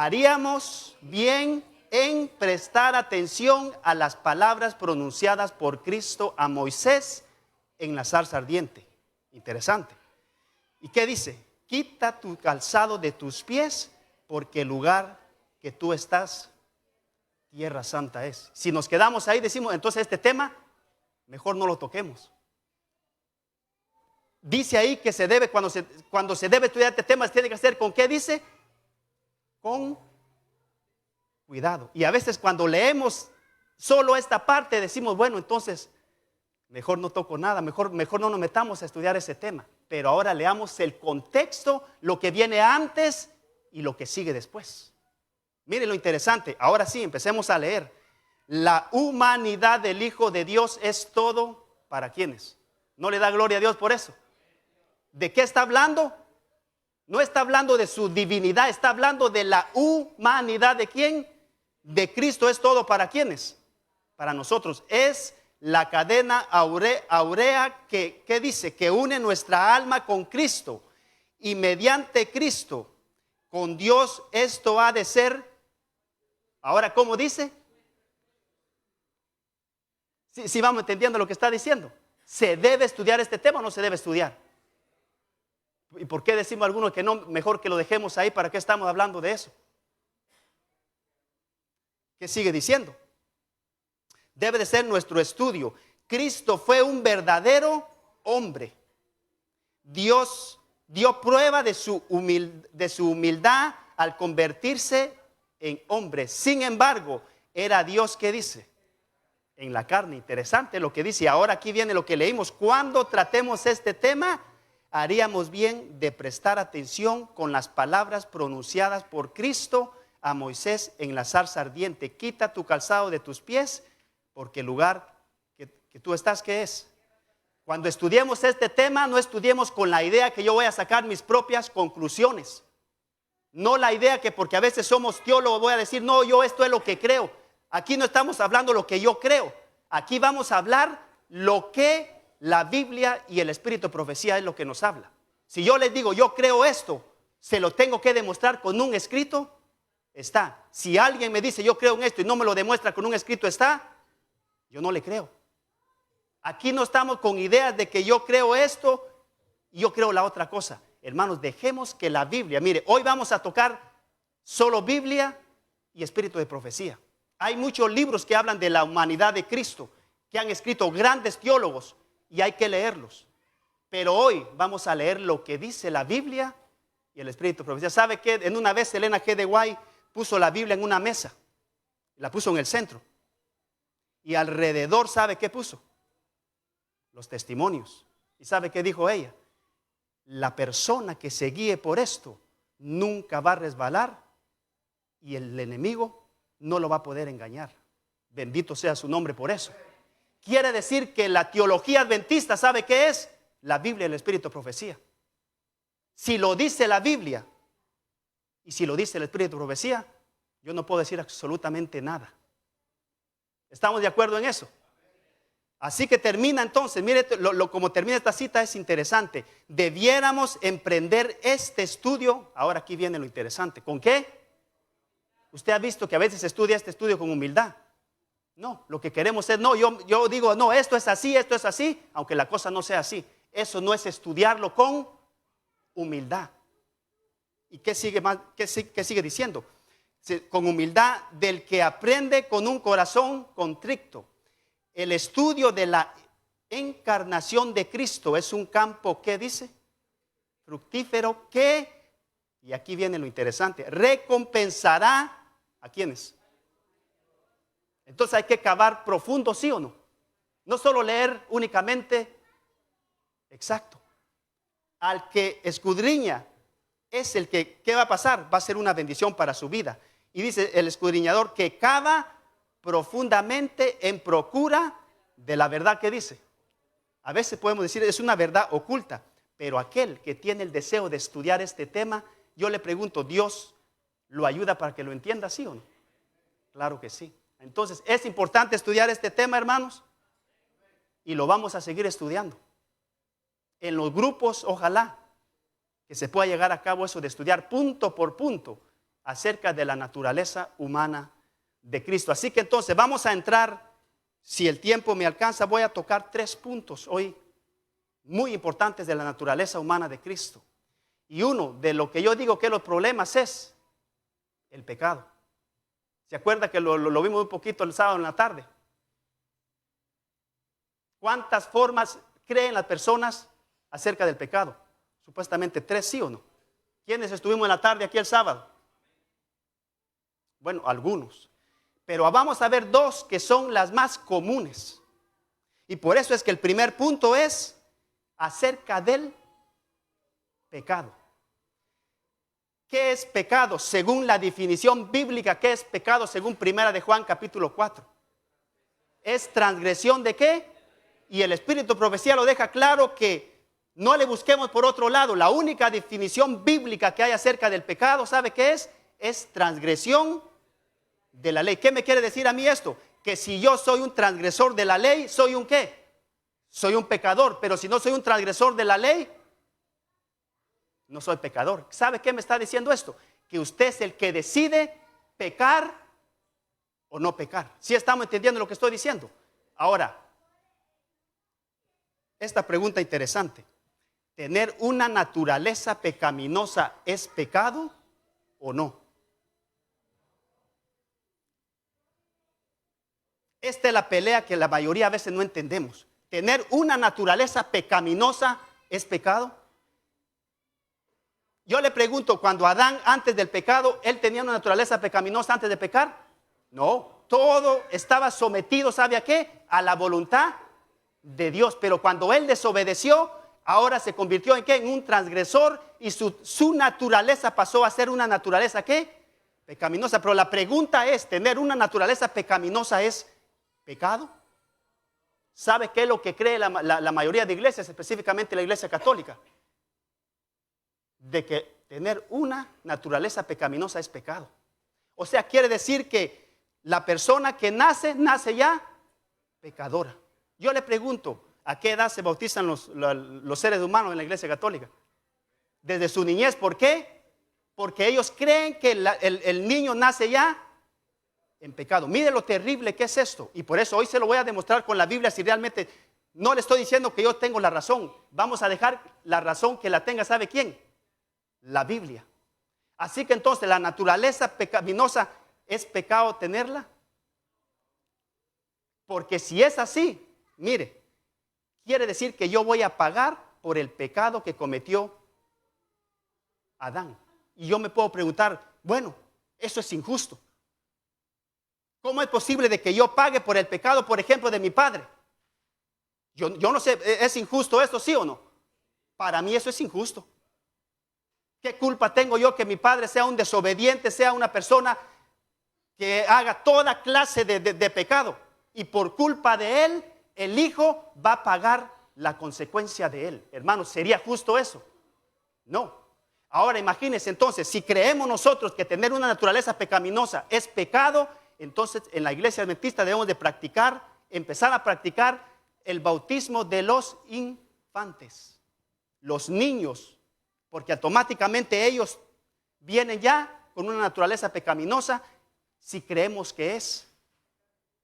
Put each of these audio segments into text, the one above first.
Haríamos bien en prestar atención a las palabras pronunciadas por Cristo a Moisés en la zarza ardiente. Interesante. ¿Y qué dice? Quita tu calzado de tus pies, porque el lugar que tú estás, tierra santa es. Si nos quedamos ahí, decimos, entonces este tema, mejor no lo toquemos. Dice ahí que se debe, cuando se debe estudiar este tema, se tiene que hacer ¿con qué dice? Con cuidado. Y a veces cuando leemos solo esta parte, decimos, bueno, entonces mejor no toco nada, mejor no nos metamos a estudiar ese tema. Pero ahora leamos el contexto, lo que viene antes y lo que sigue después. Miren lo interesante. Ahora sí, empecemos a leer. La humanidad del Hijo de Dios es todo para ¿quiénes? ¿No le da gloria a Dios por eso? ¿De qué está hablando? No está hablando de su divinidad, está hablando de la humanidad. ¿De quién? De Cristo. Es todo para ¿quiénes? Para nosotros. Es la cadena áurea que dice que une nuestra alma con Cristo, y mediante Cristo con Dios. Esto ha de ser, ahora ¿cómo dice? Si vamos entendiendo lo que está diciendo. ¿Se debe estudiar este tema o no se debe estudiar? ¿Y por qué decimos algunos que no, mejor que lo dejemos ahí? ¿Para qué estamos hablando de eso? ¿Qué sigue diciendo? Debe de ser nuestro estudio. Cristo fue un verdadero hombre. Dios dio prueba de su humildad al convertirse en hombre. Sin embargo, era Dios, que dice, en la carne. Interesante lo que dice. Ahora aquí viene lo que leímos. Cuando tratemos este tema, haríamos bien de prestar atención con las palabras pronunciadas por Cristo a Moisés en la zarza ardiente. Quita tu calzado de tus pies, porque el lugar que tú estás, ¿qué es? Cuando estudiemos este tema, no estudiemos con la idea que yo voy a sacar mis propias conclusiones. No la idea que porque a veces somos teólogos voy a decir, no, yo esto es lo que creo. Aquí no estamos hablando lo que yo creo. Aquí vamos a hablar lo que la Biblia y el Espíritu de Profecía es lo que nos habla. Si yo les digo, yo creo esto, se lo tengo que demostrar con un escrito, está. Si alguien me dice, yo creo en esto y no me lo demuestra con un escrito, está, yo no le creo. Aquí no estamos con ideas de que yo creo esto y yo creo la otra cosa. Hermanos, dejemos que la Biblia, mire, hoy vamos a tocar solo Biblia y Espíritu de Profecía. Hay muchos libros que hablan de la humanidad de Cristo, que han escrito grandes teólogos, y hay que leerlos. Pero hoy vamos a leer lo que dice la Biblia y el Espíritu de Profecía. ¿Sabe qué? En una vez Elena G. de White puso la Biblia en una mesa, la puso en el centro, y alrededor, ¿sabe qué puso? Los testimonios. ¿Y sabe qué dijo ella? La persona que se guíe por esto nunca va a resbalar, y el enemigo no lo va a poder engañar. Bendito sea su nombre por eso. Quiere decir que la teología adventista, ¿sabe qué es? La Biblia y el Espíritu de Profecía. Si lo dice la Biblia y si lo dice el Espíritu de Profecía, yo no puedo decir absolutamente nada. ¿Estamos de acuerdo en eso? Así que termina entonces, mire como termina esta cita, es interesante. Debiéramos emprender este estudio. Ahora aquí viene lo interesante. ¿Con qué? Usted ha visto que a veces estudia este estudio con humildad. No, lo que queremos es, no, yo digo, no, esto es así, aunque la cosa no sea así. Eso no es estudiarlo con humildad. ¿Y qué sigue más? ¿Qué sigue diciendo? Con humildad del que aprende con un corazón contrito. El estudio de la encarnación de Cristo es un campo, ¿qué dice? Fructífero que, y aquí viene lo interesante, recompensará ¿a quiénes? Entonces hay que cavar profundo, ¿sí o no? No solo leer únicamente, exacto. Al que escudriña es el que, ¿qué va a pasar? Va a ser una bendición para su vida. Y dice el escudriñador que cava profundamente en procura de la verdad. ¿Qué dice? A veces podemos decir es una verdad oculta, pero aquel que tiene el deseo de estudiar este tema, yo le pregunto, ¿Dios lo ayuda para que lo entienda, sí o no? Claro que sí. Entonces, es importante estudiar este tema, hermanos, y lo vamos a seguir estudiando. En los grupos, ojalá que se pueda llegar a cabo eso de estudiar punto por punto acerca de la naturaleza humana de Cristo. Así que entonces vamos a entrar, si el tiempo me alcanza, voy a tocar 3 puntos hoy muy importantes de la naturaleza humana de Cristo. Y uno de lo que yo digo que los problemas es el pecado. ¿Se acuerda que lo vimos un poquito el sábado en la tarde? ¿Cuántas formas creen las personas acerca del pecado? Supuestamente 3, ¿sí o no? ¿Quiénes estuvimos en la tarde aquí el sábado? Bueno, algunos. Pero vamos a ver 2 que son las más comunes. Y por eso es que el primer punto es acerca del pecado. ¿Qué es pecado? Según la definición bíblica, ¿qué es pecado? Según 1 de Juan capítulo 4. ¿Es transgresión de qué? Y el Espíritu de Profecía lo deja claro que no le busquemos por otro lado. La única definición bíblica que hay acerca del pecado, ¿sabe qué es? Es transgresión de la ley. ¿Qué me quiere decir a mí esto? Que si yo soy un transgresor de la ley, ¿soy un qué? Soy un pecador. Pero si no soy un transgresor de la ley, no soy pecador. ¿Sabe qué me está diciendo esto? Que usted es el que decide pecar o no pecar. ¿Sí estamos entendiendo lo que estoy diciendo? Ahora, esta pregunta interesante. ¿Tener una naturaleza pecaminosa es pecado o no? Esta es la pelea que la mayoría a veces no entendemos. ¿Tener una naturaleza pecaminosa es pecado? Yo le pregunto, cuando Adán antes del pecado, ¿él tenía una naturaleza pecaminosa antes de pecar? No, todo estaba sometido, ¿sabe a qué? A la voluntad de Dios. Pero cuando él desobedeció, ahora se convirtió en ¿qué? En un transgresor y su naturaleza pasó a ser una naturaleza ¿qué? Pecaminosa. Pero la pregunta es, ¿tener una naturaleza pecaminosa es pecado? ¿Sabe qué es lo que cree la mayoría de iglesias, específicamente la iglesia católica? De que tener una naturaleza pecaminosa es pecado. O sea, quiere decir que la persona que nace ya pecadora. Yo le pregunto, ¿a qué edad se bautizan los seres humanos en la iglesia católica? Desde su niñez. ¿Por qué? Porque ellos creen que el niño nace ya en pecado. Mire lo terrible que es esto. Y por eso hoy se lo voy a demostrar con la Biblia. Si realmente no le estoy diciendo que yo tengo la razón, vamos a dejar la razón que la tenga, ¿sabe quién? La Biblia. Así que entonces, ¿la naturaleza pecaminosa es pecado tenerla? Porque si es así, mire, quiere decir que yo voy a pagar por el pecado que cometió Adán. Y yo me puedo preguntar, bueno, eso es injusto. ¿Cómo es posible de que yo pague por el pecado, por ejemplo, de mi padre? Yo no sé, ¿es injusto esto, sí o no? Para mí eso es injusto. ¿Qué culpa tengo yo que mi padre sea un desobediente, sea una persona que haga toda clase de pecado? Y por culpa de él, el hijo va a pagar la consecuencia de él. Hermanos, ¿sería justo eso? No. Ahora imagínense entonces, si creemos nosotros que tener una naturaleza pecaminosa es pecado, entonces en la iglesia adventista debemos de empezar a practicar el bautismo de los infantes, los niños. Porque automáticamente ellos vienen ya con una naturaleza pecaminosa si creemos que es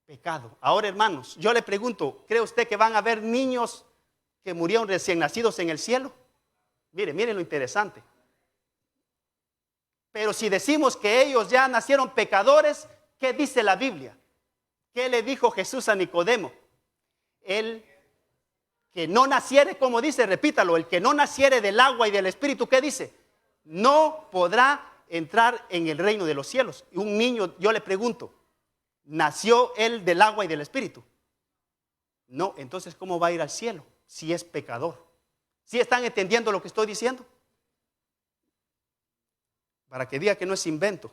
pecado. Ahora, hermanos, yo le pregunto, ¿cree usted que van a haber niños que murieron recién nacidos en el cielo? Mire lo interesante. Pero si decimos que ellos ya nacieron pecadores, ¿qué dice la Biblia? ¿Qué le dijo Jesús a Nicodemo? El que no naciere, como dice, repítalo, el que no naciere del agua y del espíritu, ¿qué dice? No podrá entrar en el reino de los cielos. Y un niño, yo le pregunto, ¿nació él del agua y del espíritu? No, entonces ¿cómo va a ir al cielo si es pecador? ¿Sí están entendiendo lo que estoy diciendo? Para que diga que no es invento.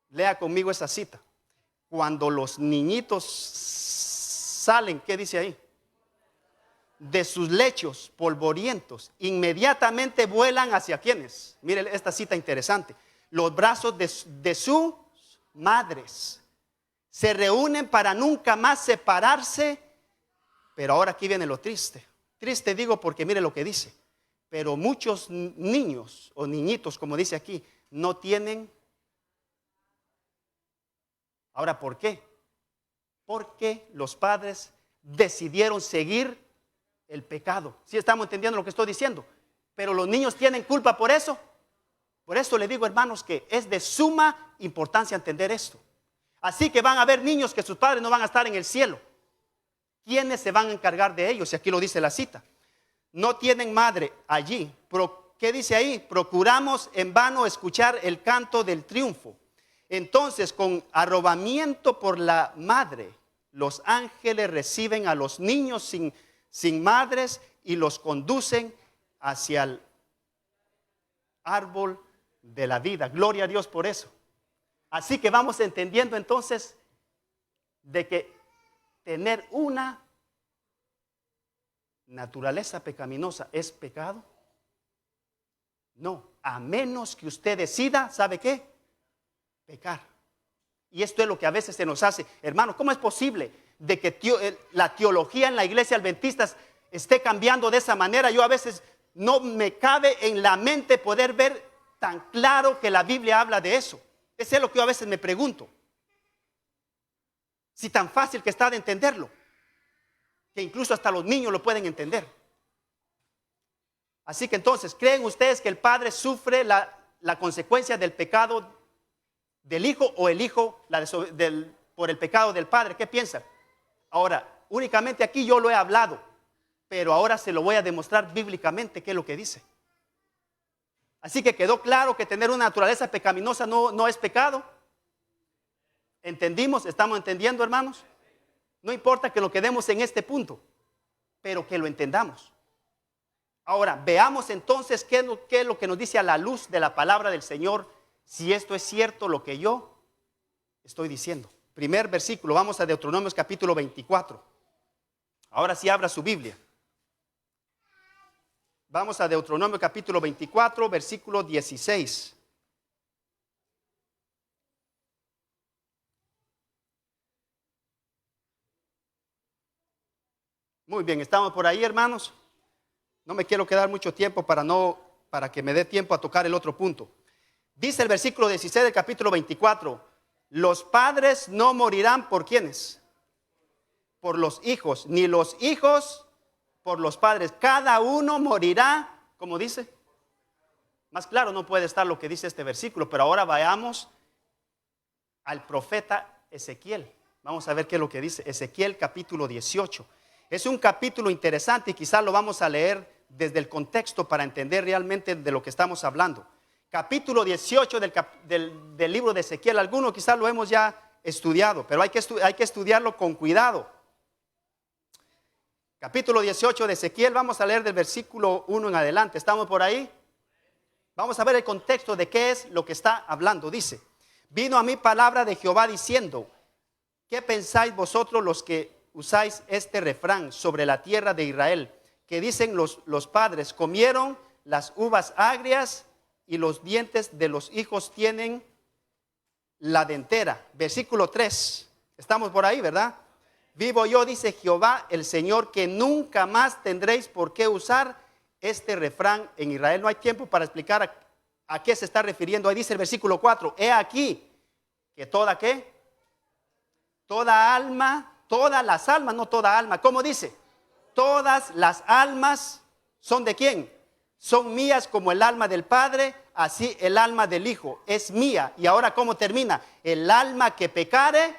Lea conmigo esa cita. Cuando los niñitos salen, ¿qué dice ahí? De sus lechos polvorientos, inmediatamente vuelan hacia ¿quiénes? Mire esta cita interesante. Los brazos de sus madres. Se reúnen para nunca más separarse. Pero ahora aquí viene lo triste. Triste digo porque mire lo que dice. Pero muchos niños o niñitos, como dice aquí, no tienen. Ahora, ¿por qué? Porque los padres decidieron seguir el pecado. ¿Sí estamos entendiendo lo que estoy diciendo? Pero los niños tienen culpa por eso. Por eso le digo, hermanos, que es de suma importancia entender esto. Así que van a haber niños que sus padres no van a estar en el cielo. ¿Quiénes se van a encargar de ellos? Y aquí lo dice la cita. No tienen madre allí. ¿Qué dice ahí? Procuramos en vano escuchar el canto del triunfo. Entonces, con arrobamiento por la madre, los ángeles reciben a los niños sin madres y los conducen hacia el árbol de la vida. Gloria a Dios por eso. Así que vamos entendiendo entonces de que tener una naturaleza pecaminosa es pecado. No, a menos que usted decida, ¿sabe qué? Pecar. Y esto es lo que a veces se nos hace. Hermanos, ¿cómo es posible de que la teología en la iglesia adventista esté cambiando de esa manera? Yo a veces no me cabe en la mente poder ver tan claro que la Biblia habla de eso. Eso es lo que yo a veces me pregunto. Si tan fácil que está de entenderlo, que incluso hasta los niños lo pueden entender. Así que entonces, ¿creen ustedes que el padre sufre la consecuencia del pecado del hijo o el hijo por el pecado del padre? ¿Qué piensan? Ahora, únicamente aquí yo lo he hablado, pero ahora se lo voy a demostrar bíblicamente qué es lo que dice. Así que quedó claro que tener una naturaleza pecaminosa no es pecado. ¿Entendimos? ¿Estamos entendiendo, hermanos? No importa que lo quedemos en este punto, pero que lo entendamos. Ahora, veamos entonces qué es lo que nos dice a la luz de la palabra del Señor, si esto es cierto lo que yo estoy diciendo. Primer versículo, vamos a Deuteronomios capítulo 24. Ahora sí abra su Biblia. Vamos a Deuteronomio capítulo 24, versículo 16. Muy bien, ¿estamos por ahí, hermanos? No me quiero quedar mucho tiempo para que me dé tiempo a tocar el otro punto. Dice el versículo 16 del capítulo 24, los padres no morirán ¿por quiénes? Por los hijos, ni los hijos por los padres. Cada uno morirá, ¿cómo dice? Más claro no puede estar lo que dice este versículo, pero ahora vayamos al profeta Ezequiel. Vamos a ver qué es lo que dice Ezequiel capítulo 18. Es un capítulo interesante y quizás lo vamos a leer desde el contexto para entender realmente de lo que estamos hablando. Capítulo 18 del libro de Ezequiel. Algunos quizás lo hemos ya estudiado, pero hay que estudiarlo con cuidado. Capítulo 18 de Ezequiel, vamos a leer del versículo 1 en adelante. ¿Estamos por ahí? Vamos a ver el contexto de qué es lo que está hablando. Dice, vino a mí palabra de Jehová diciendo, ¿qué pensáis vosotros los que usáis este refrán sobre la tierra de Israel? Que dicen los padres, comieron las uvas agrias y los dientes de los hijos tienen la dentera. Versículo 3, estamos por ahí, ¿verdad? Vivo yo, dice Jehová el Señor, que nunca más tendréis por qué usar este refrán en Israel. No hay tiempo para explicar a qué se está refiriendo. Ahí dice el versículo 4, he aquí que toda ¿qué? Toda alma, todas las almas, no toda alma. ¿Cómo dice? Todas las almas son ¿de quién? Son mías como el alma del Padre, así el alma del Hijo es mía. Y ahora ¿cómo termina? El alma que pecare,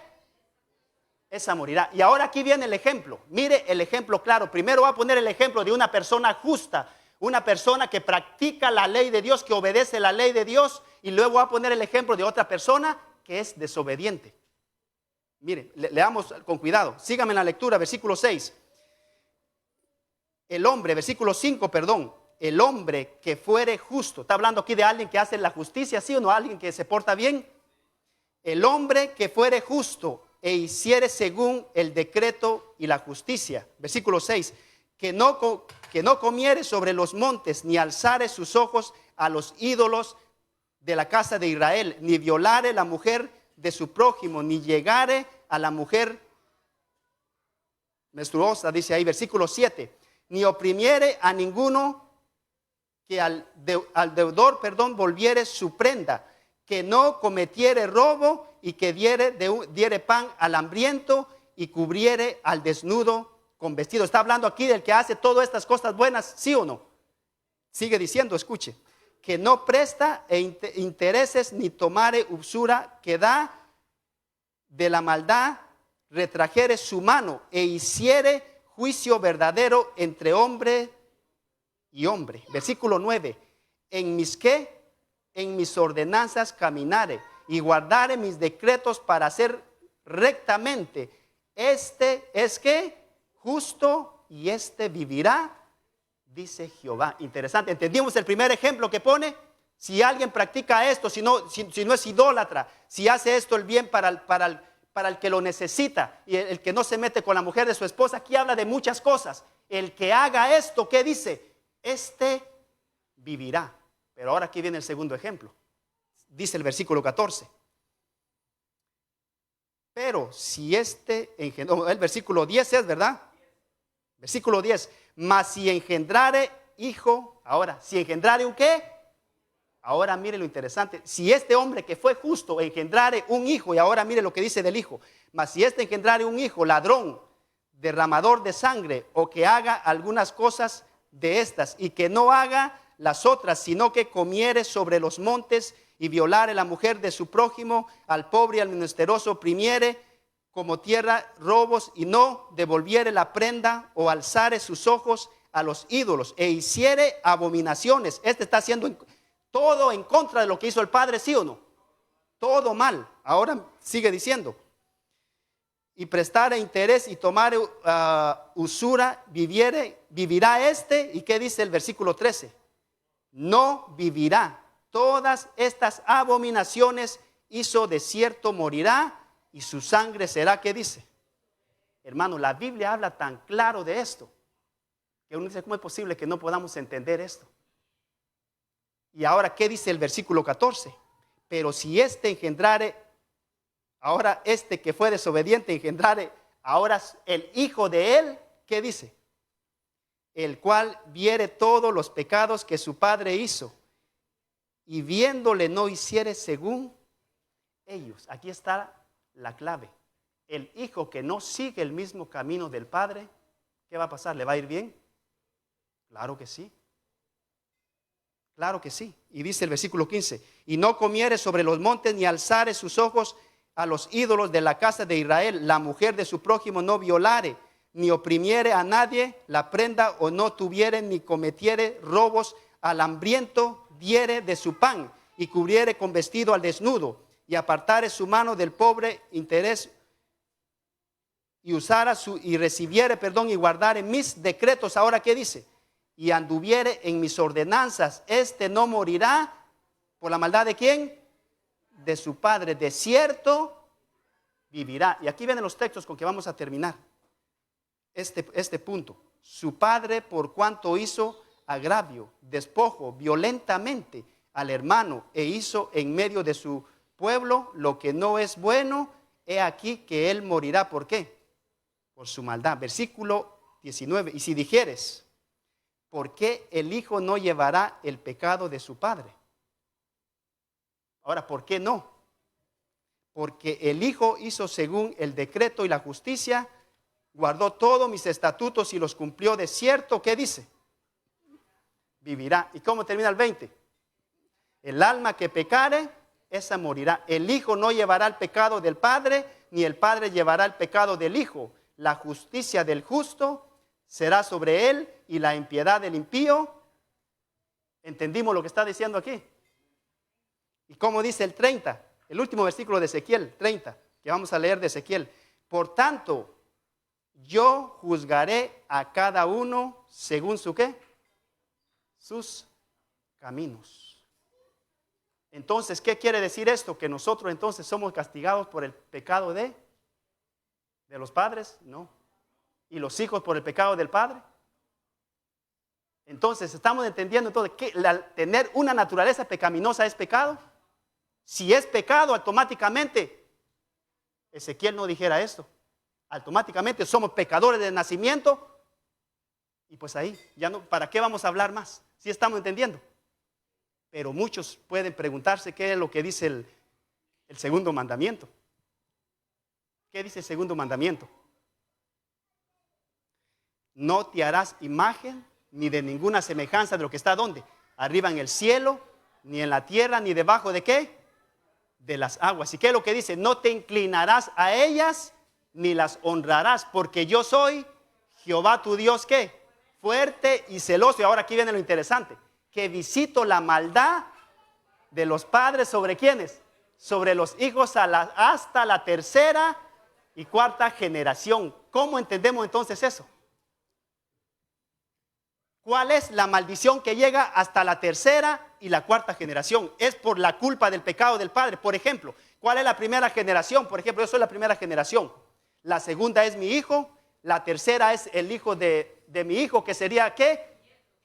esa morirá. Y ahora aquí viene el ejemplo. Mire el ejemplo claro. Primero va a poner el ejemplo de una persona justa, una persona que practica la ley de Dios, que obedece la ley de Dios. Y luego va a poner el ejemplo de otra persona que es desobediente. Mire, leamos con cuidado. Síganme en la lectura, versículo 6. El hombre, versículo 5, perdón. El hombre que fuere justo. Está hablando aquí de alguien que hace la justicia, ¿sí o no? Alguien que se porta bien. El hombre que fuere justo e hiciere según el decreto y la justicia. Versículo 6. Que no comiere sobre los montes, ni alzare sus ojos a los ídolos de la casa de Israel, ni violare la mujer de su prójimo, ni llegare a la mujer menstruosa, dice ahí, versículo 7. Ni oprimiere a ninguno que al deudor, volviere su prenda, que no cometiere robo y que diere pan al hambriento y cubriere al desnudo con vestido. Está hablando aquí del que hace todas estas cosas buenas, ¿sí o no? Sigue diciendo, escuche, que no presta intereses ni tomare usura, que da de la maldad, retrajere su mano e hiciere juicio verdadero entre hombre y hombre. Versículo 9. En mis ordenanzas caminare y guardare mis decretos para hacer rectamente. Este es que justo y este vivirá, dice Jehová. Interesante. ¿Entendimos el primer ejemplo que pone? Si alguien practica esto, si no es idólatra, si hace esto el bien para el que lo necesita y el que no se mete con la mujer de su esposa, aquí habla de muchas cosas. El que haga esto, ¿qué dice? Este vivirá. Pero ahora aquí viene el segundo ejemplo. Dice el versículo 14. Pero si el versículo 10 es, ¿verdad? Versículo 10. Mas si engendrare hijo, ahora, si engendrare un ¿qué? Ahora mire lo interesante. Si este hombre que fue justo engendrare un hijo, y ahora mire lo que dice del hijo. Mas si engendrare un hijo, ladrón, derramador de sangre, o que haga algunas cosas de estas, y que no haga las otras, sino que comiere sobre los montes y violare la mujer de su prójimo, al pobre y al menesteroso oprimiere como tierra robos y no devolviere la prenda o alzare sus ojos a los ídolos e hiciere abominaciones. Este está haciendo todo en contra de lo que hizo el padre, ¿sí o no? Todo mal. Ahora sigue diciendo. Y prestare interés y tomare usura, vivirá este. ¿Y qué dice el versículo 13? No vivirá. Todas estas abominaciones hizo, de cierto morirá, y su sangre será, ¿qué dice? Hermano, la Biblia habla tan claro de esto, que uno dice, ¿cómo es posible que no podamos entender esto? Y ahora, ¿qué dice el versículo 14? Pero si engendrare, ahora que fue desobediente engendrare, ahora el hijo de él, ¿qué dice? El cual viere todos los pecados que su padre hizo, y viéndole no hiciere según ellos. Aquí está la clave. El hijo que no sigue el mismo camino del padre, ¿qué va a pasar? ¿Le va a ir bien? Claro que sí. Claro que sí. Y dice el versículo 15, y no comiere sobre los montes ni alzare sus ojos a los ídolos de la casa de Israel, la mujer de su prójimo no violare, ni oprimiere a nadie la prenda, o no tuviere ni cometiere robos, al hambriento diere de su pan y cubriere con vestido al desnudo, y apartare su mano del pobre interés y recibiere perdón y guardare mis decretos. Ahora, ¿qué dice? Y anduviere en mis ordenanzas, este no morirá por la maldad de ¿quién? De su padre, de cierto vivirá. Y aquí vienen los textos con que vamos a terminar este punto. Su padre, por cuanto hizo agravio, despojo violentamente al hermano, e hizo en medio de su pueblo lo que no es bueno, he aquí que él morirá. ¿Por qué? Por su maldad. Versículo 19. Y si dijeres, ¿por qué el hijo no llevará el pecado de su padre? Ahora, ¿por qué no? Porque el hijo hizo según el decreto y la justicia, guardó todos mis estatutos y los cumplió, de cierto, ¿qué dice? Vivirá. ¿Y cómo termina el 20? El alma que pecare, esa morirá. El hijo no llevará el pecado del padre, ni el padre llevará el pecado del hijo. La justicia del justo será sobre él, y la impiedad del impío. ¿Entendimos lo que está diciendo aquí? ¿Y cómo dice el 30? El último versículo de Ezequiel 30, que vamos a leer de Ezequiel. Por tanto, yo juzgaré a cada uno según su ¿qué? Sus caminos. Entonces, ¿qué quiere decir esto? ¿Que nosotros entonces somos castigados por el pecado de los padres? No. ¿Y los hijos por el pecado del padre? Entonces, estamos entendiendo entonces que tener una naturaleza pecaminosa es pecado. Si es pecado, automáticamente, Ezequiel no dijera esto. Automáticamente somos pecadores de nacimiento. Y pues ahí, ya no, ¿para qué vamos a hablar más? ¿Sí estamos entendiendo? Pero muchos pueden preguntarse qué es lo que dice el segundo mandamiento. ¿Qué dice el segundo mandamiento? No te harás imagen ni de ninguna semejanza de lo que está ¿dónde? Arriba en el cielo, ni en la tierra, ni debajo de ¿qué? De las aguas. ¿Y qué es lo que dice? No te inclinarás a ellas ni las honrarás, porque yo soy Jehová tu Dios, ¿qué? Fuerte y celoso. Y ahora aquí viene lo interesante, que visito la maldad de los padres sobre ¿quiénes? Sobre los hijos hasta la tercera y cuarta generación. ¿Cómo entendemos entonces eso? ¿Cuál es la maldición que llega hasta la tercera y la cuarta generación? Es por la culpa del pecado del padre. Por ejemplo, ¿cuál es la primera generación? Por ejemplo, yo soy la primera generación. La segunda es mi hijo. La tercera es el hijo de mi hijo, que sería ¿qué?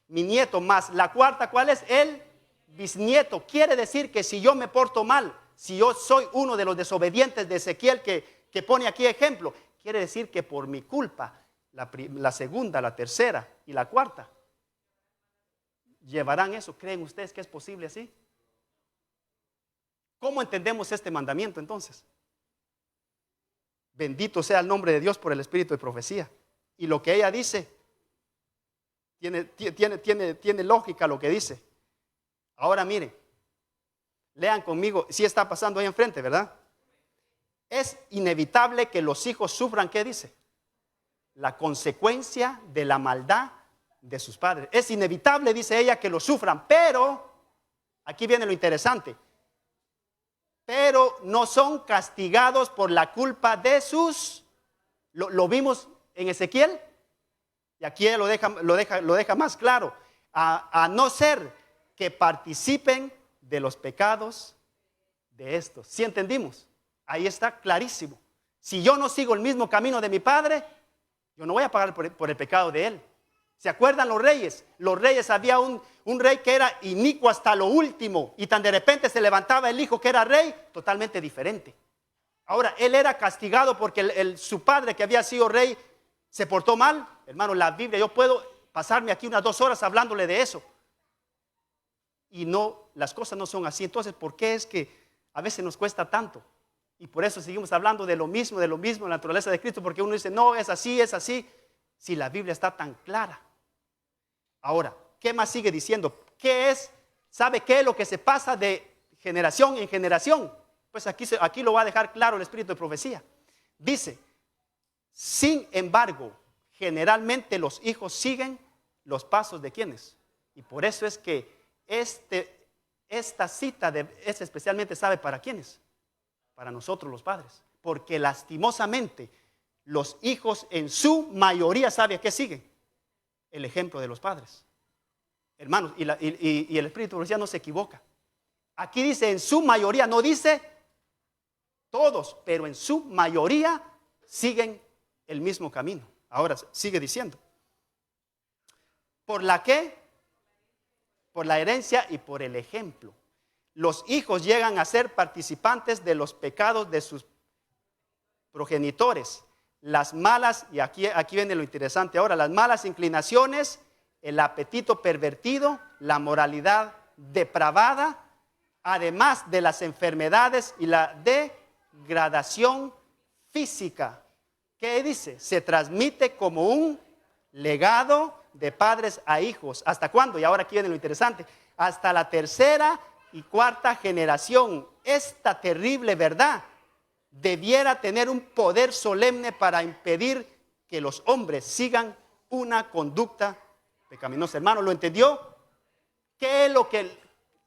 Mi nieto. Más la cuarta, ¿cuál es? El bisnieto. Quiere decir que si yo me porto mal, si yo soy uno de los desobedientes de Ezequiel que pone aquí ejemplo, quiere decir que por mi culpa la segunda, la tercera y la cuarta llevarán eso. ¿Creen ustedes que es posible así? ¿Cómo entendemos este mandamiento entonces? Bendito sea el nombre de Dios por el espíritu de profecía. Y lo que ella dice tiene lógica lo que dice. Ahora miren, lean conmigo, sí está pasando ahí enfrente, ¿verdad? Es inevitable que los hijos sufran, ¿qué dice? La consecuencia de la maldad de sus padres. Es inevitable, dice ella, que lo sufran, pero, aquí viene lo interesante, pero no son castigados por la culpa de sus, lo vimos en Ezequiel, y aquí lo deja más claro, a no ser que participen de los pecados de estos. ¿Sí entendimos? Ahí está clarísimo. Si yo no sigo el mismo camino de mi padre, yo no voy a pagar por el pecado de él. ¿Se acuerdan los reyes? Los reyes, había un rey que era inicuo hasta lo último, y tan de repente se levantaba el hijo que era rey, totalmente diferente. Ahora, él era castigado porque su padre, que había sido rey, se portó mal. Hermano, la Biblia, yo puedo pasarme aquí unas 2 horas hablándole de eso. Y no, las cosas no son así. Entonces, ¿por qué es que a veces nos cuesta tanto? Y por eso seguimos hablando de lo mismo, la naturaleza de Cristo, porque uno dice, no, es así, si la Biblia está tan clara. Ahora, ¿qué más sigue diciendo? ¿Qué es? ¿Sabe qué es lo que se pasa de generación en generación? Pues aquí lo va a dejar claro el espíritu de profecía. Dice, sin embargo, generalmente los hijos siguen los pasos de ¿quiénes? Y por eso es que esta cita es especialmente, ¿sabe para quiénes? Para nosotros los padres. Porque lastimosamente los hijos en su mayoría, ¿sabe a qué siguen? El ejemplo de los padres. Hermanos, y el espíritu de profecía no se equivoca. Aquí dice en su mayoría, no dice todos, pero en su mayoría siguen el mismo camino. Ahora sigue diciendo, ¿por la qué? Por la herencia y por el ejemplo. Los hijos llegan a ser participantes de los pecados de sus progenitores. Las malas, y aquí viene lo interesante ahora, las malas inclinaciones, el apetito pervertido, la moralidad depravada, además de las enfermedades y la degradación física. ¿Qué dice? Se transmite como un legado de padres a hijos. ¿Hasta cuándo? Y ahora aquí viene lo interesante. Hasta la tercera y cuarta generación. Esta terrible verdad debiera tener un poder solemne para impedir que los hombres sigan una conducta pecaminosa. Hermano, ¿lo entendió? ¿Qué es lo que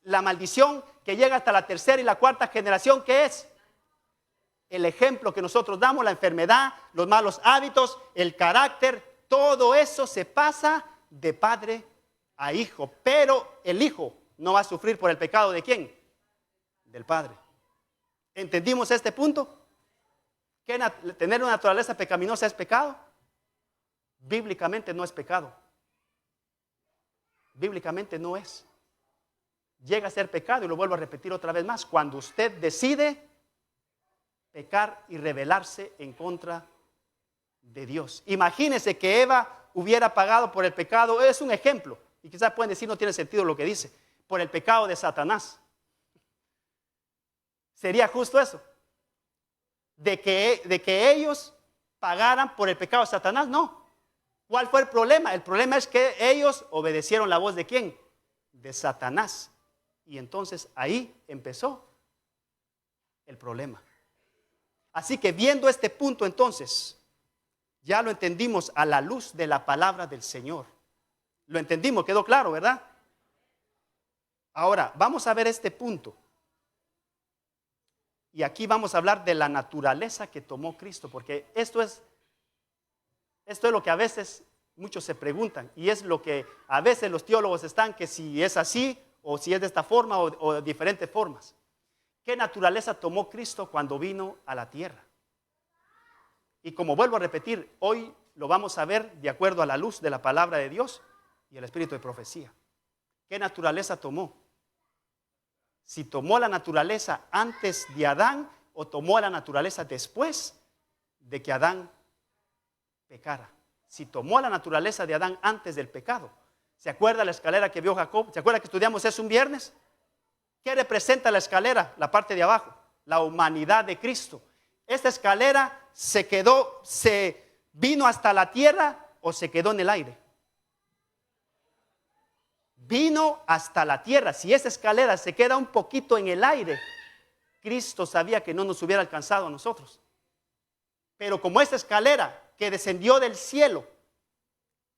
la maldición que llega hasta la tercera y la cuarta generación? ¿Qué es? El ejemplo que nosotros damos, la enfermedad, los malos hábitos, el carácter, todo eso se pasa de padre a hijo. Pero el hijo no va a sufrir por el pecado ¿de quién? Del padre. ¿Entendimos este punto? ¿Que tener una naturaleza pecaminosa es pecado? Bíblicamente no es pecado. Bíblicamente no es. Llega a ser pecado, y lo vuelvo a repetir otra vez más, cuando usted decide pecar y rebelarse en contra de Dios. Imagínese que Eva hubiera pagado por el pecado, es un ejemplo, y quizás pueden decir no tiene sentido lo que dice, por el pecado de Satanás. ¿Sería justo eso? De que ellos pagaran por el pecado de Satanás, no. ¿Cuál fue el problema? El problema es que ellos obedecieron la voz de ¿quién? De Satanás. Y entonces ahí empezó el problema. Así que viendo este punto entonces, ya lo entendimos a la luz de la palabra del Señor. Lo entendimos, quedó claro, ¿verdad? Ahora, vamos a ver este punto. Y aquí vamos a hablar de la naturaleza que tomó Cristo, porque esto es lo que a veces muchos se preguntan, y es lo que a veces los teólogos están, que si es así, o si es de esta forma, o de diferentes formas. ¿Qué naturaleza tomó Cristo cuando vino a la tierra? Y como vuelvo a repetir, hoy lo vamos a ver de acuerdo a la luz de la palabra de Dios y el espíritu de profecía. ¿Qué naturaleza tomó? Si tomó la naturaleza antes de Adán o tomó la naturaleza después de que Adán pecara. Si tomó la naturaleza de Adán antes del pecado. ¿Se acuerda la escalera que vio Jacob? ¿Se acuerda que estudiamos eso un viernes? ¿Qué representa la escalera? La parte de abajo, la humanidad de Cristo. ¿Esta escalera se vino hasta la tierra o se quedó en el aire? Vino hasta la tierra. Si esa escalera se queda un poquito en el aire, Cristo sabía que no nos hubiera alcanzado a nosotros. Pero como esta escalera que descendió del cielo,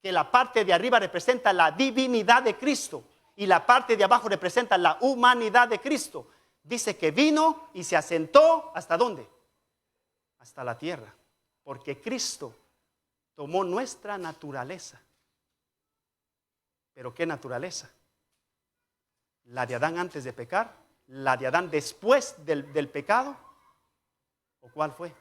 que la parte de arriba representa la divinidad de Cristo y la parte de abajo representa la humanidad de Cristo, dice que vino y se asentó ¿hasta dónde? Hasta la tierra, porque Cristo tomó nuestra naturaleza. ¿Pero qué naturaleza? ¿La de Adán antes de pecar? ¿La de Adán después del pecado? ¿O cuál fue?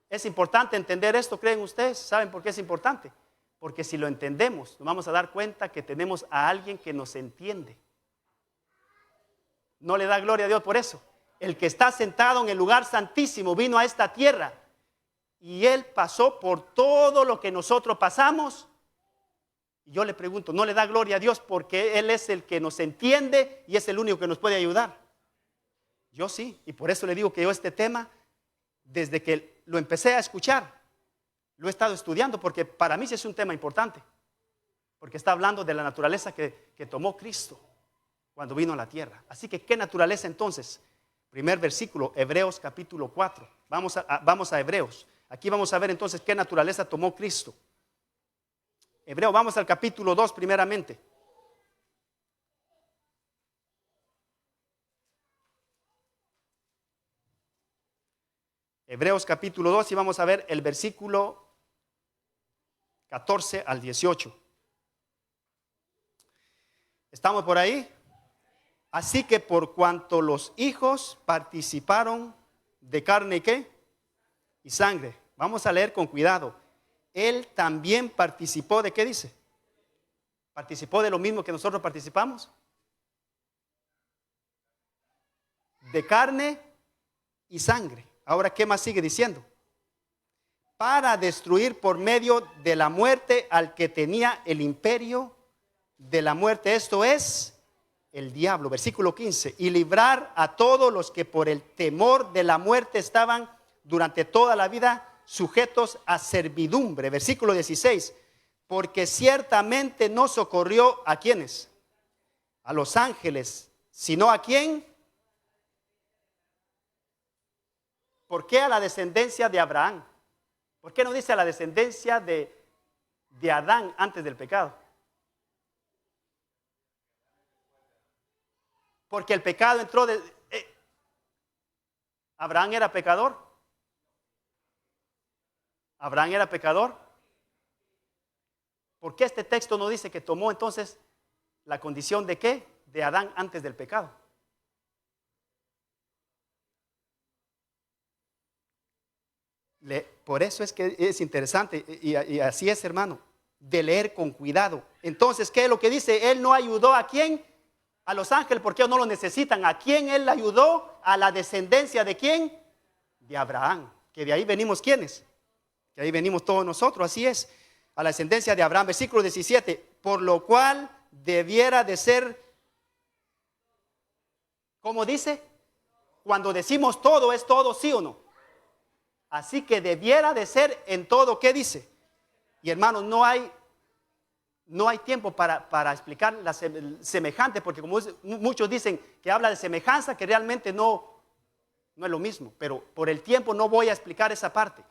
Es importante entender esto, ¿creen ustedes? ¿Saben por qué es importante? Porque si lo entendemos, nos vamos a dar cuenta que tenemos a alguien que nos entiende. ¿No le da gloria a Dios por eso? El que está sentado en el lugar santísimo vino a esta tierra y Él pasó por todo lo que nosotros pasamos. Y yo le pregunto, ¿no le da gloria a Dios porque Él es el que nos entiende y es el único que nos puede ayudar? Yo sí, y por eso le digo que yo este tema, desde que lo empecé a escuchar, lo he estado estudiando porque para mí sí es un tema importante, porque está hablando de la naturaleza que tomó Cristo cuando vino a la tierra. Así que, ¿qué naturaleza entonces? Primer versículo, Hebreos capítulo 4. Vamos a Hebreos. Aquí vamos a ver entonces qué naturaleza tomó Cristo. Hebreo, vamos al capítulo 2 primeramente. Hebreos capítulo 2 y vamos a ver el versículo 14 al 18. ¿Estamos por ahí? Así que por cuanto los hijos participaron de carne y ¿qué? Y sangre. Vamos a leer con cuidado. Él también participó de ¿qué dice? ¿Participó de lo mismo que nosotros participamos? De carne y sangre. Ahora, ¿qué más sigue diciendo? Para destruir por medio de la muerte al que tenía el imperio de la muerte. Esto es el diablo. Versículo 15. Y librar a todos los que por el temor de la muerte estaban durante toda la vida sujetos a servidumbre. Versículo 16. Porque ciertamente no socorrió a quienes, a los ángeles, sino a quién. ¿Por qué a la descendencia de Abraham? ¿Por qué no dice a la descendencia de Adán antes del pecado? Porque el pecado entró de... ¿Abraham era pecador? ¿Abraham era pecador? ¿Por qué este texto no dice que tomó entonces la condición de qué? De Adán antes del pecado. Por eso es que es interesante y así es, hermano, de leer con cuidado. Entonces, ¿qué es lo que dice? Él no ayudó a quién, a los ángeles, porque ellos no lo necesitan. ¿A quién él ayudó? A la descendencia de quién, de Abraham, que de ahí venimos ¿quiénes? Que ahí venimos todos nosotros, así es. a la descendencia de Abraham. Versículo 17, por lo cual debiera de ser, ¿cómo dice? Cuando decimos todo, ¿es todo, sí o no? Así que debiera de ser en todo, ¿qué dice? Y hermanos, no hay tiempo para explicar la semejante, porque como muchos dicen que habla de semejanza, que realmente no es lo mismo, pero por el tiempo no voy a explicar esa parte.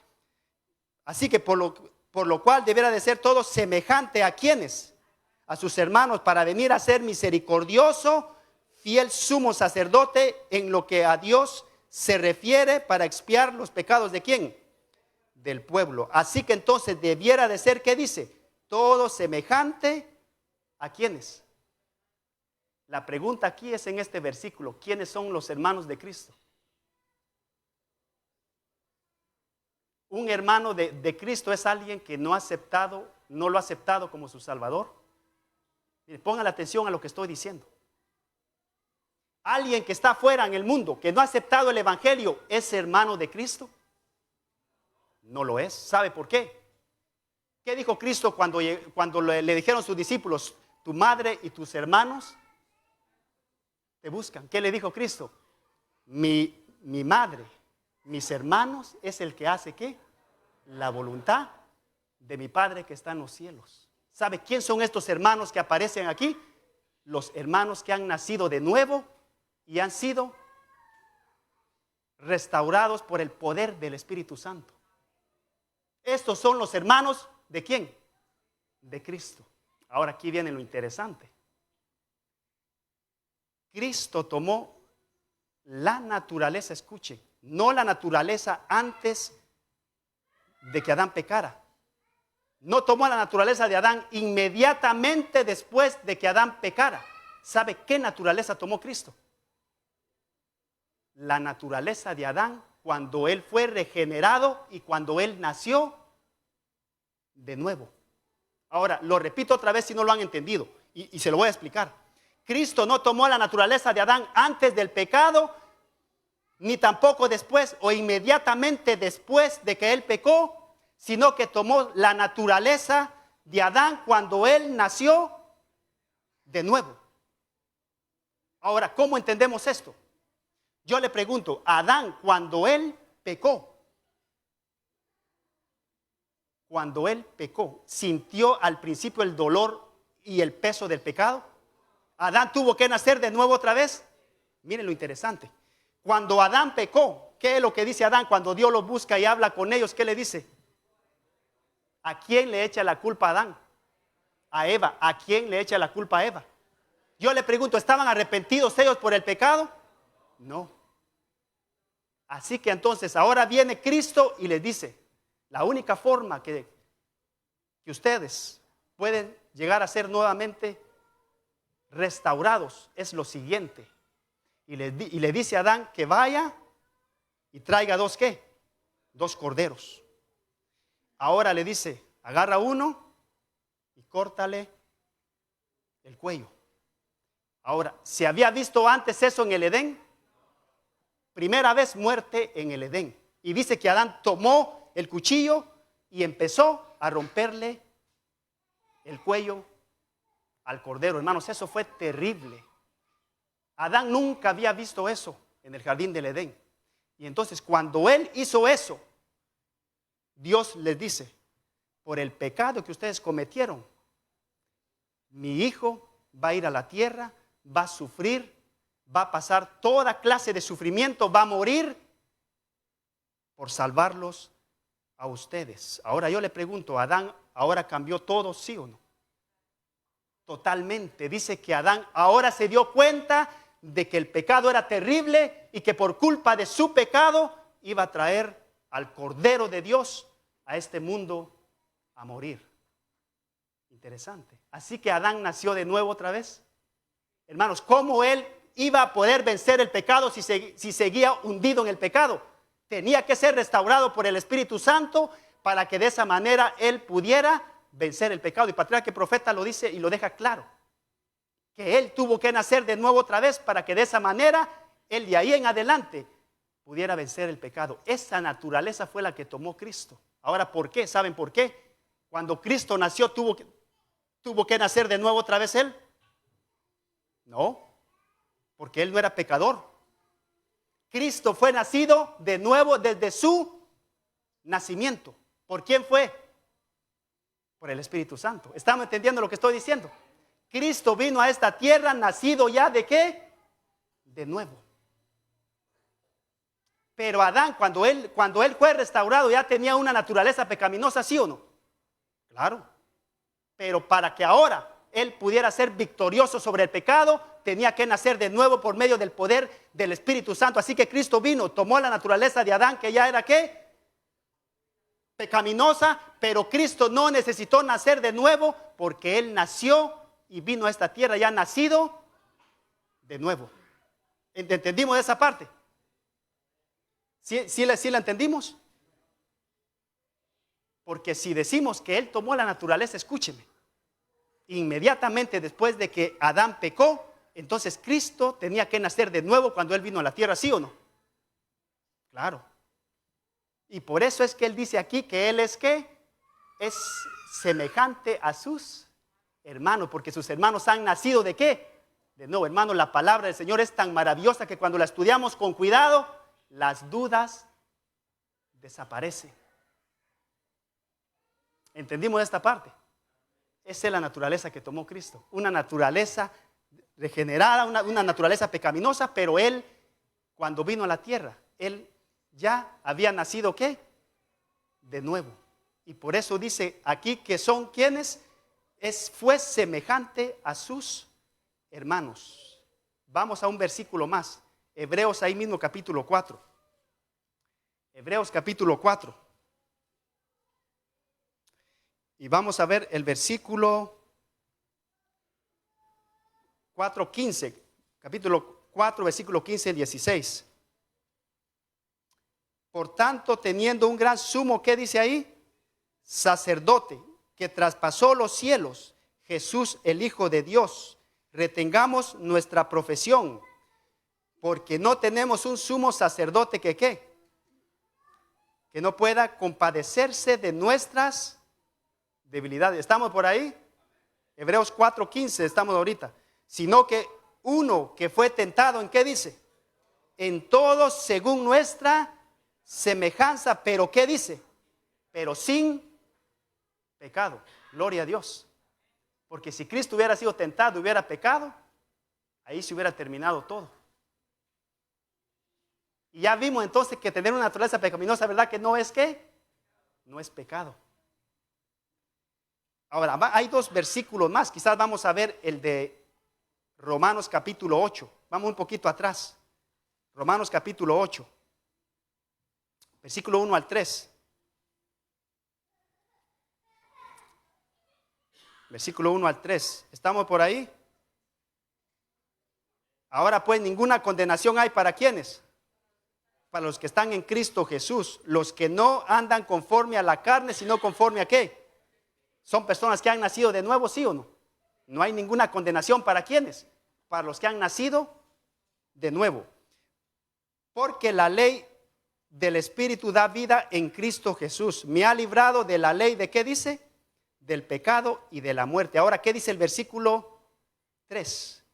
Así que por lo cual debiera de ser todo semejante a quienes, a sus hermanos, para venir a ser misericordioso, fiel sumo sacerdote en lo que a Dios se refiere, para expiar los pecados ¿de quién? Del pueblo. Así que entonces debiera de ser, ¿qué dice? Todo semejante a quienes. La pregunta aquí es en este versículo: ¿quiénes son los hermanos de Cristo? Un hermano de Cristo es alguien que no lo ha aceptado como su Salvador. Pongan atención a lo que estoy diciendo. Alguien que está afuera en el mundo, que no ha aceptado el Evangelio, ¿es hermano de Cristo? No lo es. ¿Sabe por qué? ¿Qué dijo Cristo cuando le dijeron sus discípulos: tu madre y tus hermanos te buscan? ¿Qué le dijo Cristo? Mi madre, mis hermanos es el que hace ¿qué? La voluntad de mi Padre que está en los cielos. ¿Sabe quién son estos hermanos que aparecen aquí? Los hermanos que han nacido de nuevo y han sido restaurados por el poder del Espíritu Santo. Estos son los hermanos ¿de quién? De Cristo. Ahora aquí viene lo interesante. Cristo tomó la naturaleza, escuche, no la naturaleza antes de que Adán pecara. No tomó la naturaleza de Adán inmediatamente después de que Adán pecara. ¿Sabe qué naturaleza tomó Cristo? La naturaleza de Adán cuando él fue regenerado y cuando él nació de nuevo. Ahora, lo repito otra vez si no lo han entendido y se lo voy a explicar. Cristo no tomó la naturaleza de Adán antes del pecado, ni tampoco después o inmediatamente después de que él pecó, sino que tomó la naturaleza de Adán cuando él nació de nuevo. Ahora, ¿cómo entendemos esto? Yo le pregunto, Adán cuando él pecó, ¿sintió al principio el dolor y el peso del pecado? ¿Adán tuvo que nacer de nuevo otra vez? Miren lo interesante. Cuando Adán pecó, ¿qué es lo que dice Adán cuando Dios los busca y habla con ellos? ¿Qué le dice? ¿A quién le echa la culpa a Adán? A Eva. ¿A quién le echa la culpa a Eva? Yo le pregunto, ¿estaban arrepentidos ellos por el pecado? No. Así que entonces ahora viene Cristo y les dice, la única forma que ustedes pueden llegar a ser nuevamente restaurados es lo siguiente. Y le dice a Adán que vaya y traiga dos ¿qué? 2 corderos. Ahora le dice, agarra uno y córtale el cuello. Ahora, ¿se había visto antes eso en el Edén? Primera vez muerte en el Edén. Y dice que Adán tomó el cuchillo y empezó a romperle el cuello al cordero. Hermanos, eso fue terrible. Adán nunca había visto eso en el jardín del Edén. Y entonces cuando él hizo eso, Dios les dice, por el pecado que ustedes cometieron, mi hijo va a ir a la tierra, va a sufrir, va a pasar toda clase de sufrimiento, va a morir por salvarlos a ustedes. Ahora yo le pregunto, ¿Adán ahora cambió todo, sí o no? Totalmente. Dice que Adán ahora se dio cuenta de que el pecado era terrible y que por culpa de su pecado iba a traer al Cordero de Dios a este mundo a morir. Interesante. Así que Adán nació de nuevo otra vez. Hermanos, ¿cómo él iba a poder vencer el pecado si seguía hundido en el pecado? Tenía que ser restaurado por el Espíritu Santo para que de esa manera él pudiera vencer el pecado. Y Patriarca y Profeta lo dice y lo deja claro, que él tuvo que nacer de nuevo otra vez para que de esa manera él de ahí en adelante pudiera vencer el pecado. Esa naturaleza fue la que tomó Cristo. Ahora, ¿por qué? ¿Saben por qué? Cuando Cristo nació, ¿tuvo que nacer de nuevo otra vez Él? No, porque Él no era pecador. Cristo fue nacido de nuevo desde su nacimiento. ¿Por quién fue? Por el Espíritu Santo. ¿Estamos entendiendo lo que estoy diciendo? Cristo vino a esta tierra nacido ya ¿de qué? De nuevo. Pero Adán, cuando él fue restaurado, ya tenía una naturaleza pecaminosa, ¿sí o no? Claro. Pero para que ahora él pudiera ser victorioso sobre el pecado, tenía que nacer de nuevo por medio del poder del Espíritu Santo. Así que Cristo vino, tomó la naturaleza de Adán, que ya era ¿qué? Pecaminosa, pero Cristo no necesitó nacer de nuevo porque Él nació y vino a esta tierra ya nacido de nuevo. ¿Entendimos esa parte? ¿Sí la entendimos? Porque si decimos que Él tomó la naturaleza, escúcheme, inmediatamente después de que Adán pecó, entonces Cristo tenía que nacer de nuevo cuando Él vino a la tierra, ¿sí o no? Claro. Y por eso es que Él dice aquí que Él es ¿qué? Es semejante a sus hermanos, porque sus hermanos han nacido ¿de qué? De nuevo, hermano, la palabra del Señor es tan maravillosa que cuando la estudiamos con cuidado, las dudas desaparecen. ¿Entendimos esta parte? Esa es la naturaleza que tomó Cristo, una naturaleza regenerada, una naturaleza pecaminosa, pero Él, cuando vino a la tierra, Él ya había nacido ¿qué? De nuevo. Y por eso dice aquí que son quienes fue semejante a sus hermanos. Vamos a un versículo más. Hebreos ahí mismo capítulo 4. Hebreos capítulo 4. Y vamos a ver el versículo 4:15. Capítulo 4, versículo 15 y 16. Por tanto, teniendo un gran sumo, ¿qué dice ahí? Sacerdote, que traspasó los cielos, Jesús el Hijo de Dios, retengamos nuestra profesión, porque no tenemos un sumo sacerdote que ¿qué? Que no pueda compadecerse de nuestras debilidades. ¿Estamos por ahí? Hebreos 4:15 estamos ahorita. Sino que uno que fue tentado, ¿en qué dice? En todo según nuestra semejanza, pero ¿qué dice? Pero sin pecado. Gloria a Dios. Porque si Cristo hubiera sido tentado, hubiera pecado, ahí se hubiera terminado todo. Y ya vimos entonces que tener una naturaleza pecaminosa, ¿verdad? Que no es ¿qué? No es pecado. Ahora, hay dos versículos más. Quizás vamos a ver el de Romanos capítulo 8. Vamos un poquito atrás. Romanos capítulo 8. Versículo 1 al 3. Versículo 1 al 3. ¿Estamos por ahí? Ahora pues ninguna condenación hay para ¿quiénes? Para los que están en Cristo Jesús. Los que no andan conforme a la carne, sino conforme a ¿qué? Son personas que han nacido de nuevo, ¿sí o no? No hay ninguna condenación para ¿quiénes? Para los que han nacido de nuevo. Porque la ley del Espíritu da vida en Cristo Jesús. Me ha librado de la ley de ¿qué dice? Del pecado y de la muerte. Ahora, ¿qué dice el versículo 3?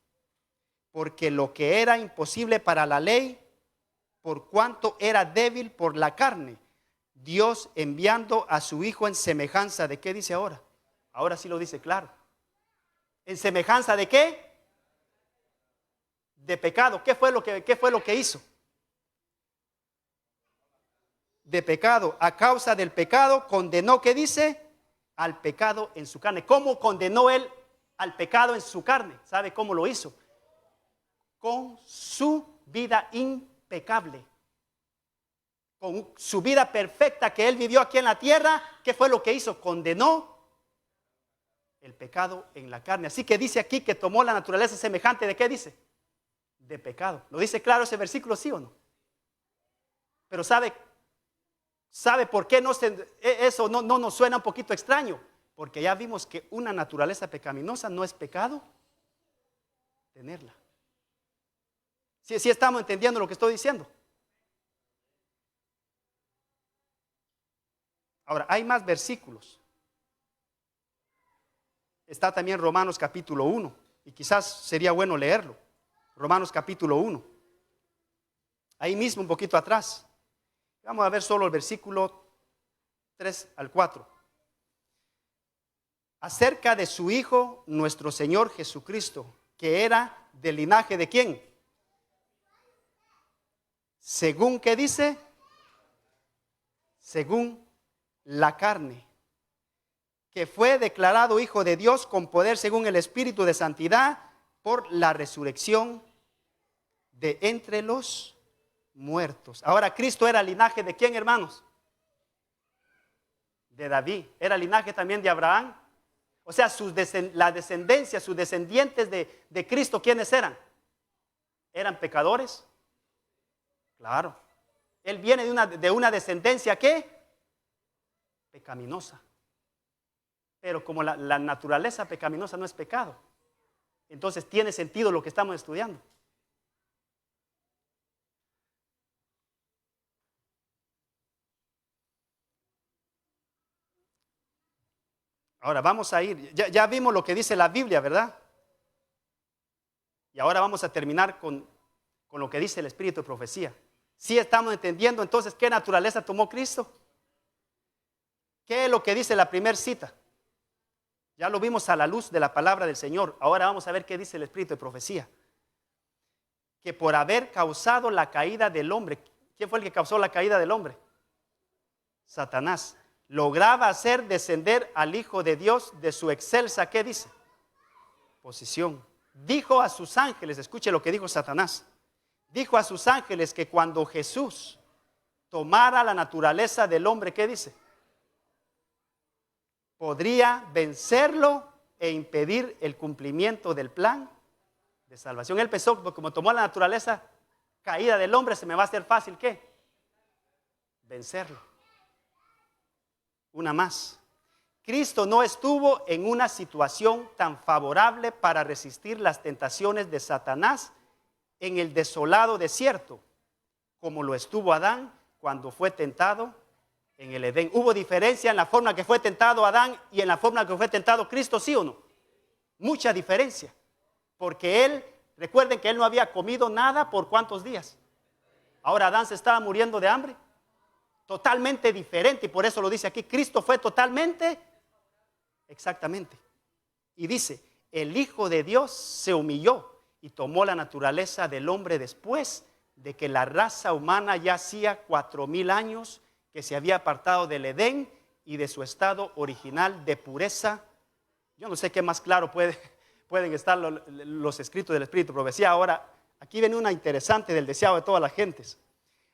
Porque lo que era imposible para la ley, por cuanto era débil por la carne, Dios enviando a su Hijo en semejanza de ¿qué dice ahora? Ahora sí lo dice claro. ¿En semejanza de qué? De pecado. ¿Qué fue lo que hizo? De pecado. A causa del pecado condenó, ¿qué dice? Al pecado en su carne. ¿Cómo condenó él al pecado en su carne? ¿Sabe cómo lo hizo? Con su vida impecable. Con su vida perfecta que él vivió aquí en la tierra. ¿Qué fue lo que hizo? Condenó el pecado en la carne. Así que dice aquí que tomó la naturaleza semejante de ¿qué dice? De pecado. ¿Lo dice claro ese versículo, sí o no? Pero ¿sabe por qué eso no nos suena un poquito extraño? Porque ya vimos que una naturaleza pecaminosa no es pecado tenerla. ¿Sí estamos entendiendo lo que estoy diciendo? Ahora, hay más versículos. está también Romanos capítulo 1. Y quizás sería bueno leerlo. Romanos capítulo 1. Ahí mismo un poquito atrás. Vamos a ver solo el versículo 3 al 4. Acerca de su Hijo, nuestro Señor Jesucristo, que era del linaje de ¿quién? Según, ¿qué dice? Según la carne, que fue declarado Hijo de Dios con poder según el Espíritu de santidad por la resurrección de entre los muertos. Ahora, Cristo era linaje de ¿quién, hermanos? De David. Era linaje también de Abraham. O sea, la descendencia, sus descendientes de Cristo, ¿quiénes eran? ¿Eran pecadores? Claro. Él viene de una descendencia, ¿qué? Pecaminosa. Pero como la naturaleza pecaminosa no es pecado, entonces tiene sentido lo que estamos estudiando. Ahora vamos a ir, ya vimos lo que dice la Biblia, ¿verdad? Y ahora vamos a terminar con lo que dice el Espíritu de profecía. ¿Sí estamos entendiendo entonces qué naturaleza tomó Cristo? ¿Qué es lo que dice la primera cita? Ya lo vimos a la luz de la palabra del Señor. Ahora vamos a ver qué dice el Espíritu de profecía. Que por haber causado la caída del hombre, ¿quién fue el que causó la caída del hombre? Satanás. Lograba hacer descender al Hijo de Dios de su excelsa, ¿qué dice? Posición. Dijo a sus ángeles, escuche lo que dijo Satanás. Dijo a sus ángeles que cuando Jesús tomara la naturaleza del hombre, ¿qué dice? Podría vencerlo e impedir el cumplimiento del plan de salvación. Él pensó, como tomó la naturaleza caída del hombre, se me va a hacer fácil, ¿qué? Vencerlo. Una más. Cristo no estuvo en una situación tan favorable para resistir las tentaciones de Satanás en el desolado desierto, como lo estuvo Adán cuando fue tentado en el Edén. ¿Hubo diferencia en la forma que fue tentado Adán y en la forma que fue tentado Cristo, sí o no? Mucha diferencia. Porque él, recuerden que él no había comido nada por ¿cuántos días? Ahora Adán se estaba muriendo de hambre. Totalmente diferente, y por eso lo dice aquí, Cristo fue totalmente, exactamente. Y dice, el Hijo de Dios se humilló y tomó la naturaleza del hombre después de que la raza humana ya hacía 4000 años que se había apartado del Edén y de su estado original de pureza. Yo no sé qué más claro pueden estar los escritos del Espíritu de profecía. Ahora, aquí viene una interesante del deseado de todas las gentes.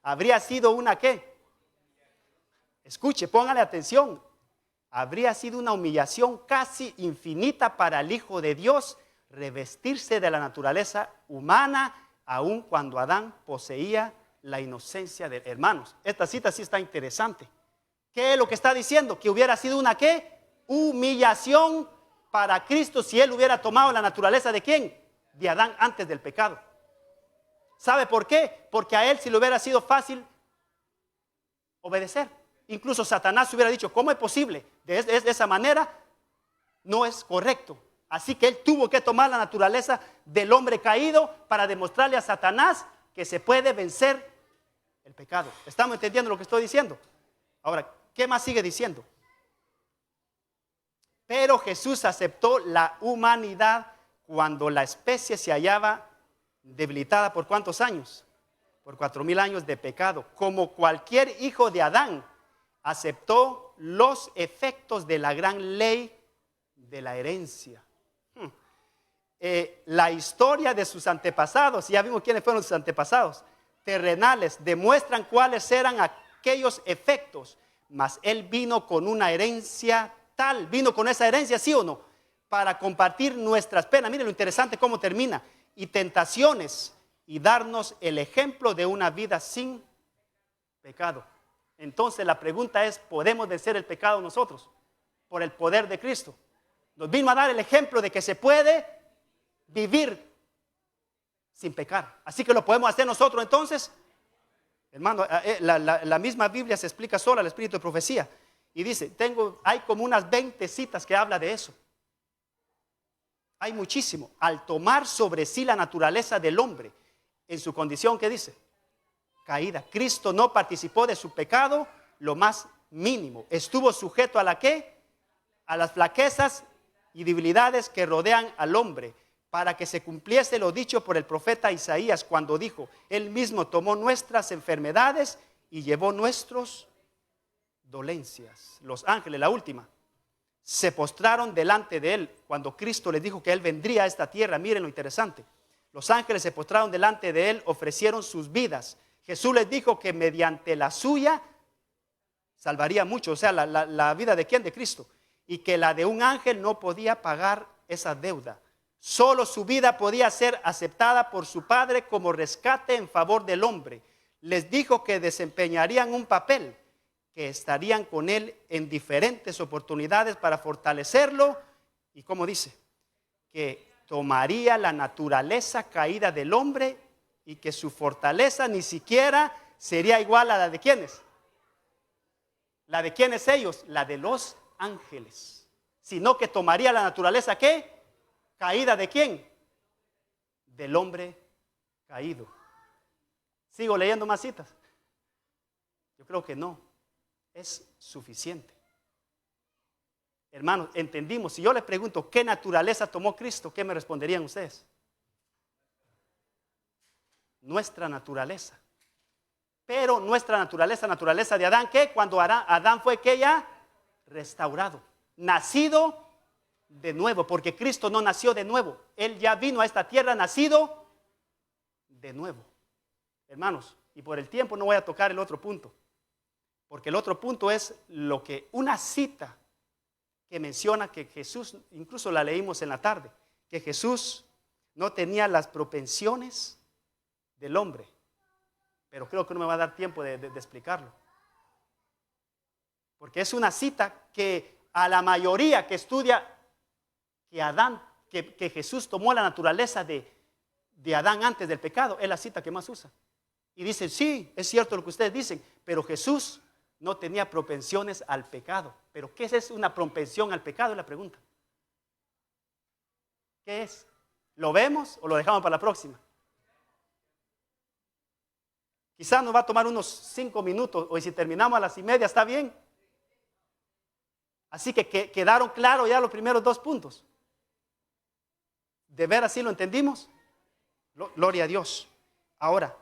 Habría sido una ¿qué? Escuche, póngale atención. Habría sido una humillación casi infinita para el Hijo de Dios revestirse de la naturaleza humana, aun cuando Adán poseía la inocencia de hermanos. Esta cita sí está interesante. ¿Qué es lo que está diciendo? Que hubiera sido una ¿qué? Humillación para Cristo si él hubiera tomado la naturaleza de ¿quién? De Adán antes del pecado. ¿Sabe por qué? Porque a él si le hubiera sido fácil obedecer. Incluso Satanás hubiera dicho, ¿cómo es posible? De esa manera no es correcto. Así que él tuvo que tomar la naturaleza del hombre caído para demostrarle a Satanás que se puede vencer el pecado. ¿Estamos entendiendo lo que estoy diciendo? Ahora, ¿qué más sigue diciendo? Pero Jesús aceptó la humanidad cuando la especie se hallaba debilitada por ¿cuántos años? Por 4000 años de pecado. Como cualquier hijo de Adán, aceptó los efectos de la gran ley de la herencia. La historia de sus antepasados, ya vimos quiénes fueron sus antepasados, terrenales, demuestran cuáles eran aquellos efectos, mas él vino con una herencia tal, vino con esa herencia, ¿sí o no? Para compartir nuestras penas. Miren lo interesante cómo termina, y tentaciones, y darnos el ejemplo de una vida sin pecado. Entonces la pregunta es, ¿podemos vencer el pecado nosotros? Por el poder de Cristo. Nos vino a dar el ejemplo de que se puede vivir sin pecar. Así que lo podemos hacer nosotros entonces. Hermano, la misma Biblia se explica sola, el Espíritu de profecía. Y dice, hay como unas 20 citas que habla de eso. Hay muchísimo. Al tomar sobre sí la naturaleza del hombre, en su condición, ¿qué dice? Caída. Cristo no participó de su pecado lo más mínimo. Estuvo sujeto a la ¿qué? A las flaquezas y debilidades que rodean al hombre, para que se cumpliese lo dicho por el profeta Isaías cuando dijo: Él mismo tomó nuestras enfermedades y llevó nuestras dolencias. Los ángeles, la última, se postraron delante de Él cuando Cristo les dijo que Él vendría a esta tierra. Miren lo interesante. Los ángeles se postraron delante de Él, ofrecieron sus vidas. Jesús les dijo que mediante la suya salvaría mucho. O sea, la vida de ¿quién? De Cristo. Y que la de un ángel no podía pagar esa deuda. Solo su vida podía ser aceptada por su Padre como rescate en favor del hombre. Les dijo que desempeñarían un papel, que estarían con Él en diferentes oportunidades para fortalecerlo. Y como dice, que tomaría la naturaleza caída del hombre y que su fortaleza ni siquiera sería igual a la de ¿quiénes? ¿La de quiénes ellos? La de los ángeles. Sino que tomaría la naturaleza ¿qué? ¿Caída de quién? Del hombre caído. ¿Sigo leyendo más citas? Yo creo que no. Es suficiente. Hermanos, entendimos. Si yo les pregunto ¿qué naturaleza tomó Cristo? ¿Qué me responderían ustedes? Nuestra naturaleza. Pero nuestra naturaleza de Adán, ¿qué? Cuando Adán fue ¿qué? Ya restaurado, nacido de nuevo, porque Cristo no nació de nuevo. Él ya vino a esta tierra nacido de nuevo. Hermanos, y por el tiempo no voy a tocar el otro punto, porque el otro punto es lo que una cita que menciona que Jesús, incluso la leímos en la tarde, que Jesús no tenía las propensiones del hombre, pero creo que no me va a dar tiempo de explicarlo, porque es una cita que a la mayoría que estudia que Jesús tomó la naturaleza de Adán antes del pecado, es la cita que más usa. Y dice, sí, es cierto lo que ustedes dicen, pero Jesús no tenía propensiones al pecado. ¿Pero qué es una propensión al pecado? Es la pregunta. ¿Qué es? ¿Lo vemos o lo dejamos para la próxima? Quizás nos va a tomar unos 5 minutos, o si terminamos a las 1:30, ¿está bien? Así que quedaron claros ya los primeros 2 puntos. ¿De veras sí lo entendimos? Gloria a Dios. Ahora,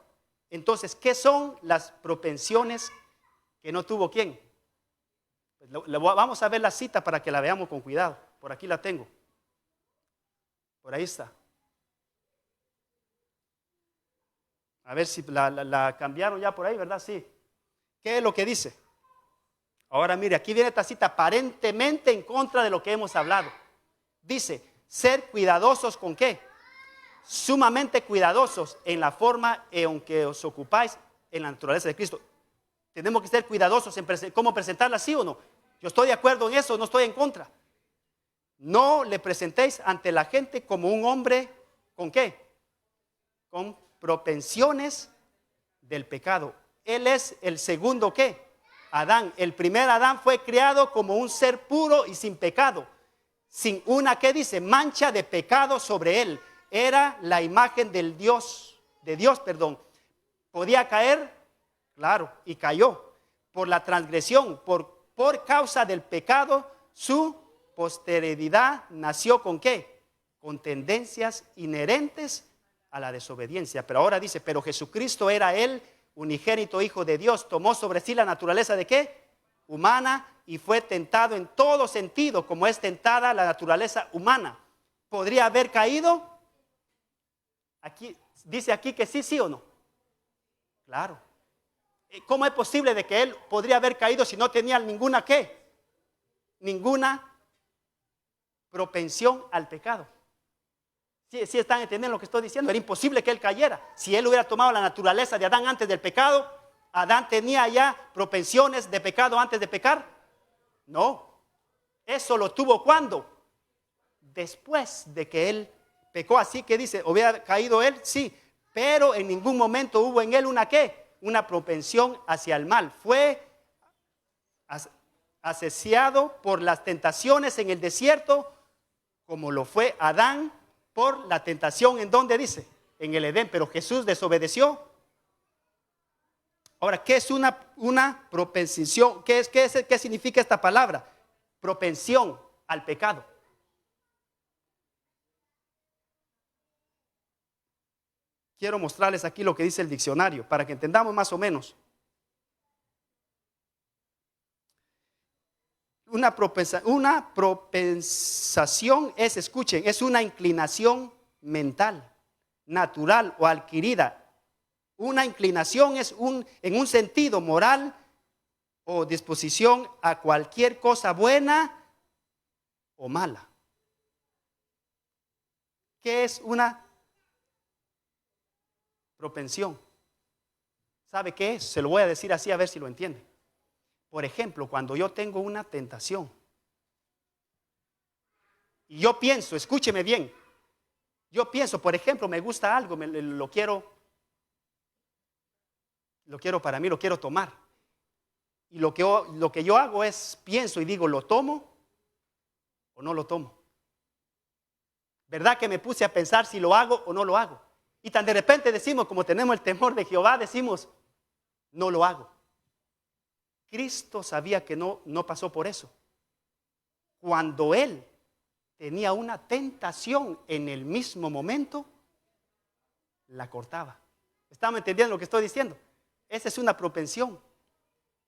entonces, ¿qué son las propensiones que no tuvo quién? Pues vamos a ver la cita para que la veamos con cuidado. Por aquí la tengo. Por ahí está. A ver si la cambiaron ya por ahí, ¿verdad? Sí. ¿Qué es lo que dice? Ahora mire, aquí viene esta cita aparentemente en contra de lo que hemos hablado. Dice, ser cuidadosos ¿con qué? Sumamente cuidadosos en la forma en que os ocupáis en la naturaleza de Cristo. Tenemos que ser cuidadosos en cómo presentarla, ¿sí o no? Yo estoy de acuerdo en eso, no estoy en contra. No le presentéis ante la gente como un hombre, ¿con qué? Con propensiones del pecado. Él es el segundo, ¿qué? Adán. El primer Adán fue creado como un ser puro y sin pecado. Sin una, ¿qué dice? Mancha de pecado sobre él. Era la imagen de Dios. ¿Podía caer? Claro, y cayó. Por la transgresión, por causa del pecado, su posteridad nació ¿con qué? Con tendencias inherentes a la desobediencia. Pero ahora dice, pero Jesucristo era el unigénito Hijo de Dios, tomó sobre sí la naturaleza ¿de qué? Humana, y fue tentado en todo sentido, como es tentada la naturaleza humana. ¿Podría haber caído? Aquí dice aquí que sí, sí o no. Claro. ¿Cómo es posible de que él podría haber caído si no tenía ninguna qué? Ninguna propensión al pecado. ¿Sí están entendiendo lo que estoy diciendo? Era imposible que él cayera. Si él hubiera tomado la naturaleza de Adán antes del pecado, ¿Adán tenía ya propensiones de pecado antes de pecar? No. Eso lo tuvo ¿cuándo? Después de que él pecó. Así que dice, ¿hubiera caído él? Sí. Pero en ningún momento hubo en él una ¿qué? Una propensión hacia el mal. Fue asediado por las tentaciones en el desierto como lo fue Adán por la tentación. ¿En dónde dice? En el Edén, pero Jesús desobedeció. Ahora, ¿qué es una propensión? ¿Qué significa esta palabra? Propensión al pecado. Quiero mostrarles aquí lo que dice el diccionario para que entendamos más o menos. Una propensación es, escuchen, es una inclinación mental, natural o adquirida. Una inclinación es en un sentido moral o disposición a cualquier cosa buena o mala. ¿Qué es una propensión? ¿Sabe qué es? Se lo voy a decir así a ver si lo entiende. Por ejemplo, cuando yo tengo una tentación y yo pienso, escúcheme bien, yo pienso, por ejemplo, me gusta algo, lo quiero para mí, lo quiero tomar. Y lo que yo hago es, pienso y digo, ¿lo tomo o no lo tomo? ¿Verdad que me puse a pensar si lo hago o no lo hago? Y tan de repente decimos, como tenemos el temor de Jehová, decimos, no lo hago. Cristo sabía que no pasó por eso. Cuando Él tenía una tentación en el mismo momento, la cortaba. ¿Estamos entendiendo lo que estoy diciendo? Esa es una propensión.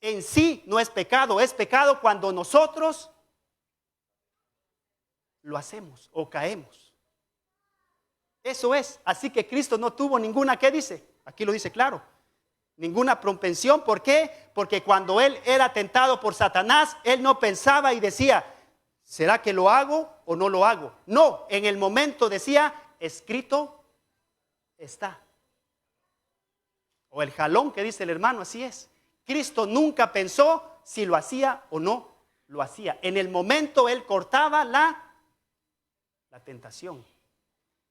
En sí no es pecado cuando nosotros lo hacemos o caemos. Eso es. Así que Cristo no tuvo ninguna, ¿qué dice? Aquí lo dice claro. Ninguna propensión. ¿Por qué? Porque cuando Él era tentado por Satanás, Él no pensaba y decía, ¿será que lo hago o no lo hago? No, en el momento decía, escrito está. O el jalón que dice el hermano, así es. Cristo nunca pensó si lo hacía o no lo hacía. En el momento Él cortaba la tentación.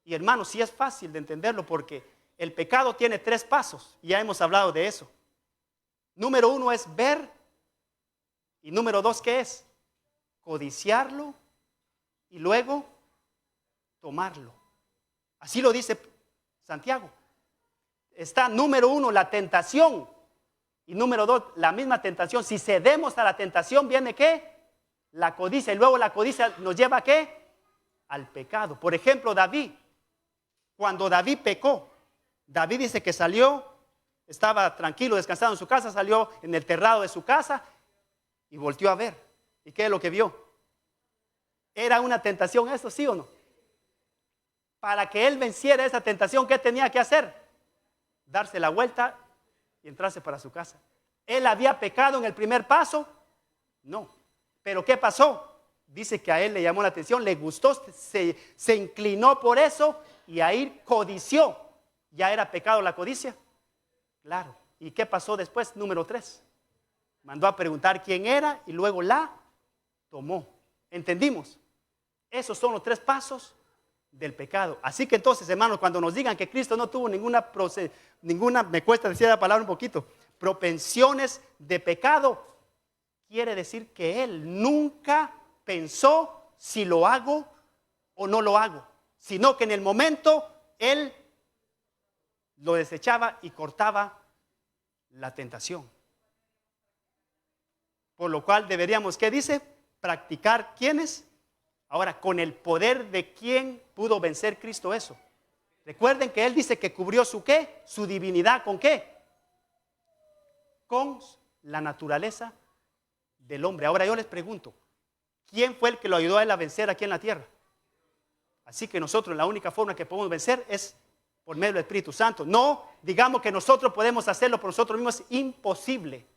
Y hermano, sí es fácil de entenderlo porque el pecado tiene 3 pasos. Ya hemos hablado de eso. Número 1 es ver. Y número 2, ¿qué es? Codiciarlo y luego tomarlo. Así lo dice Santiago. Está número 1, la tentación. Y número 2, la misma tentación. Si cedemos a la tentación, ¿viene qué? La codicia. Y luego la codicia nos lleva ¿a qué? Al pecado. Por ejemplo, David. Cuando David pecó, David dice que salió, estaba tranquilo, descansado en su casa, salió en el terrado de su casa y volteó a ver. ¿Y qué es lo que vio? ¿Era una tentación eso, sí o no? Para que él venciera esa tentación, ¿qué tenía que hacer? Darse la vuelta y entrarse para su casa. ¿Él había pecado en el primer paso? No. ¿Pero qué pasó? Dice que a él le llamó la atención, le gustó, se inclinó por eso y ahí codició. ¿Ya era pecado la codicia? Claro. ¿Y qué pasó después? Número 3. Mandó a preguntar quién era y luego la tomó. ¿Entendimos? Esos son los 3 pasos del pecado. Así que entonces, hermanos, cuando nos digan que Cristo no tuvo ninguna, me cuesta decir la palabra un poquito, propensiones de pecado, quiere decir que Él nunca pensó si lo hago o no lo hago, sino que en el momento Él lo desechaba y cortaba la tentación. Por lo cual deberíamos, ¿qué dice? Practicar, ¿quiénes? Ahora, con el poder de quién pudo vencer Cristo eso. Recuerden que Él dice que cubrió su ¿qué? Su divinidad, ¿con qué? Con la naturaleza del hombre. Ahora yo les pregunto, ¿quién fue el que lo ayudó a Él a vencer aquí en la tierra? Así que nosotros la única forma que podemos vencer es por medio del Espíritu Santo. No digamos que nosotros podemos hacerlo por nosotros mismos, es imposible.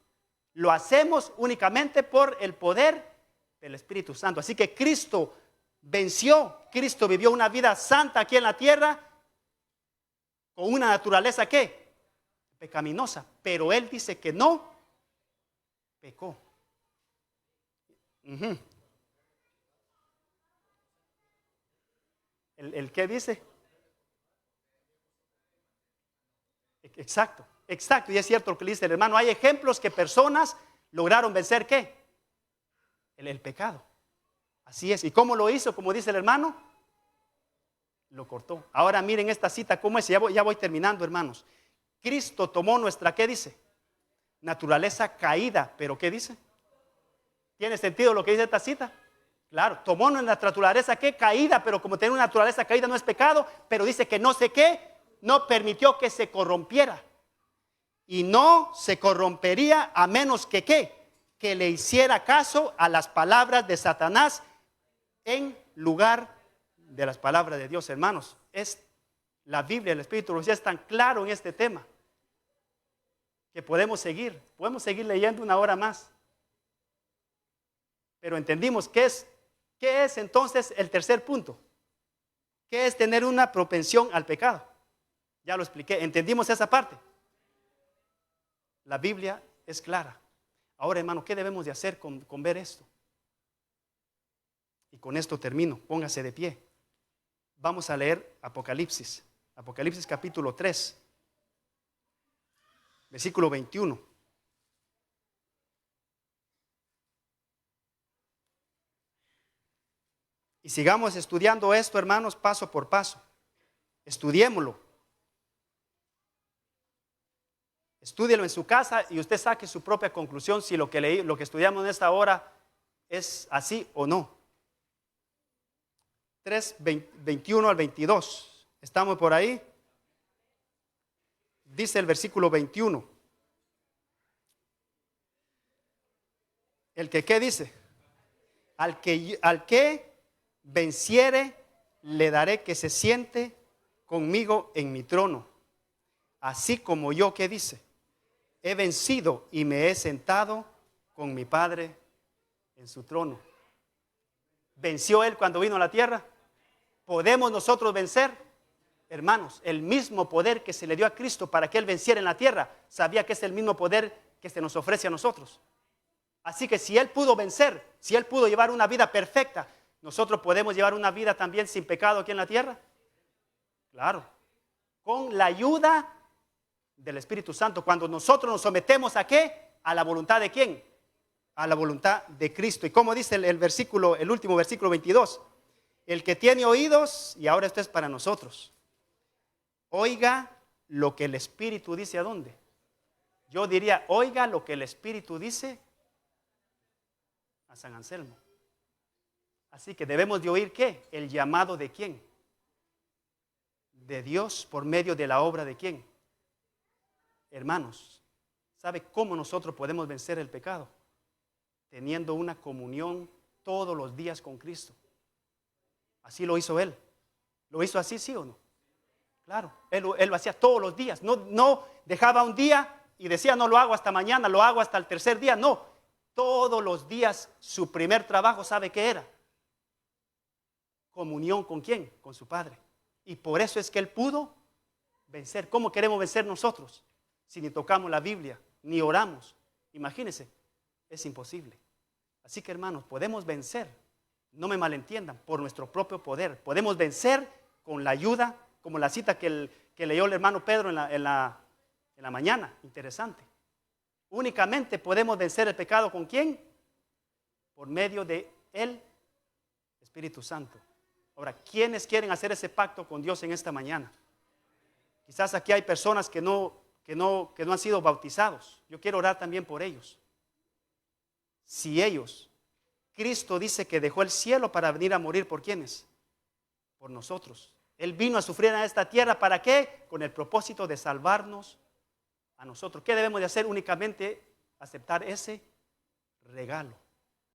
Lo hacemos únicamente por el poder del Espíritu Santo. Así que Cristo venció, Cristo vivió una vida santa aquí en la tierra con una naturaleza ¿qué? Pecaminosa, pero Él dice que no pecó. ¿El qué dice? Exacto, y es cierto lo que le dice el hermano. Hay ejemplos que personas lograron vencer ¿qué? El pecado. Así es. ¿Y cómo lo hizo? Como dice el hermano, lo cortó. Ahora miren esta cita, ¿cómo es? Ya voy terminando, hermanos. Cristo tomó nuestra, ¿qué dice? Naturaleza caída, pero ¿qué dice? ¿Tiene sentido lo que dice esta cita? Claro, tomó nuestra naturaleza, ¿qué? Caída, pero como tiene una naturaleza caída no es pecado, pero dice que no sé qué, no permitió que se corrompiera. Y no se corrompería a menos que ¿qué? Que le hiciera caso a las palabras de Satanás en lugar de las palabras de Dios, hermanos. Es la Biblia, el Espíritu de Dios es tan claro en este tema que podemos seguir leyendo una hora más. Pero entendimos qué es entonces el tercer punto. ¿Qué es tener una propensión al pecado? Ya lo expliqué, entendimos esa parte. La Biblia es clara. Ahora, hermano, ¿qué debemos de hacer con ver esto? Y con esto termino, póngase de pie. Vamos a leer Apocalipsis. Apocalipsis capítulo 3, versículo 21. Y sigamos estudiando esto, hermanos, paso por paso. Estudiémoslo. Estúdielo en su casa y usted saque su propia conclusión si lo que estudiamos en esta hora es así o no. 3, 21 al 22. ¿Estamos por ahí? Dice el versículo 21. ¿El que qué dice? Al que venciere, le daré que se siente conmigo en mi trono. Así como yo, ¿qué dice? He vencido y me he sentado con mi Padre en su trono. ¿Venció Él cuando vino a la tierra? ¿Podemos nosotros vencer? Hermanos, el mismo poder que se le dio a Cristo para que Él venciera en la tierra, sabía que es el mismo poder que se nos ofrece a nosotros. Así que si Él pudo vencer, si Él pudo llevar una vida perfecta, ¿nosotros podemos llevar una vida también sin pecado aquí en la tierra? Claro, con la ayuda del Espíritu Santo, cuando nosotros nos sometemos ¿a qué? A la voluntad de ¿quién? A la voluntad de Cristo. Y como dice el último versículo 22, el que tiene oídos, y ahora esto es para nosotros, oiga lo que el Espíritu dice. ¿A dónde? Yo diría, oiga lo que el Espíritu dice a San Anselmo. Así que debemos de oír ¿qué? El llamado de ¿quién? De Dios por medio de la obra de ¿quién? Hermanos, ¿sabe cómo nosotros podemos vencer el pecado? Teniendo una comunión todos los días con Cristo. Así lo hizo Él. ¿Lo hizo así, sí o no? Claro, Él lo hacía todos los días. No dejaba un día y decía, no lo hago hasta mañana, lo hago hasta el tercer día. No, todos los días su primer trabajo, ¿sabe qué era? Comunión ¿con quién? Con su Padre. Y por eso es que Él pudo vencer. ¿Cómo queremos vencer nosotros? Si ni tocamos la Biblia, ni oramos. Imagínense, es imposible. Así que hermanos, podemos vencer, no me malentiendan, por nuestro propio poder. Podemos vencer con la ayuda, como la cita que leyó el hermano Pedro en la mañana. Interesante. Únicamente podemos vencer el pecado ¿con quién? Por medio de el Espíritu Santo. Ahora, ¿quiénes quieren hacer ese pacto con Dios en esta mañana? Quizás aquí hay personas que no han sido bautizados. Yo quiero orar también por ellos. Si ellos, Cristo dice que dejó el cielo para venir a morir, ¿por quiénes? Por nosotros. Él vino a sufrir en esta tierra, ¿para qué? Con el propósito de salvarnos a nosotros. ¿Qué debemos de hacer? Únicamente aceptar ese regalo.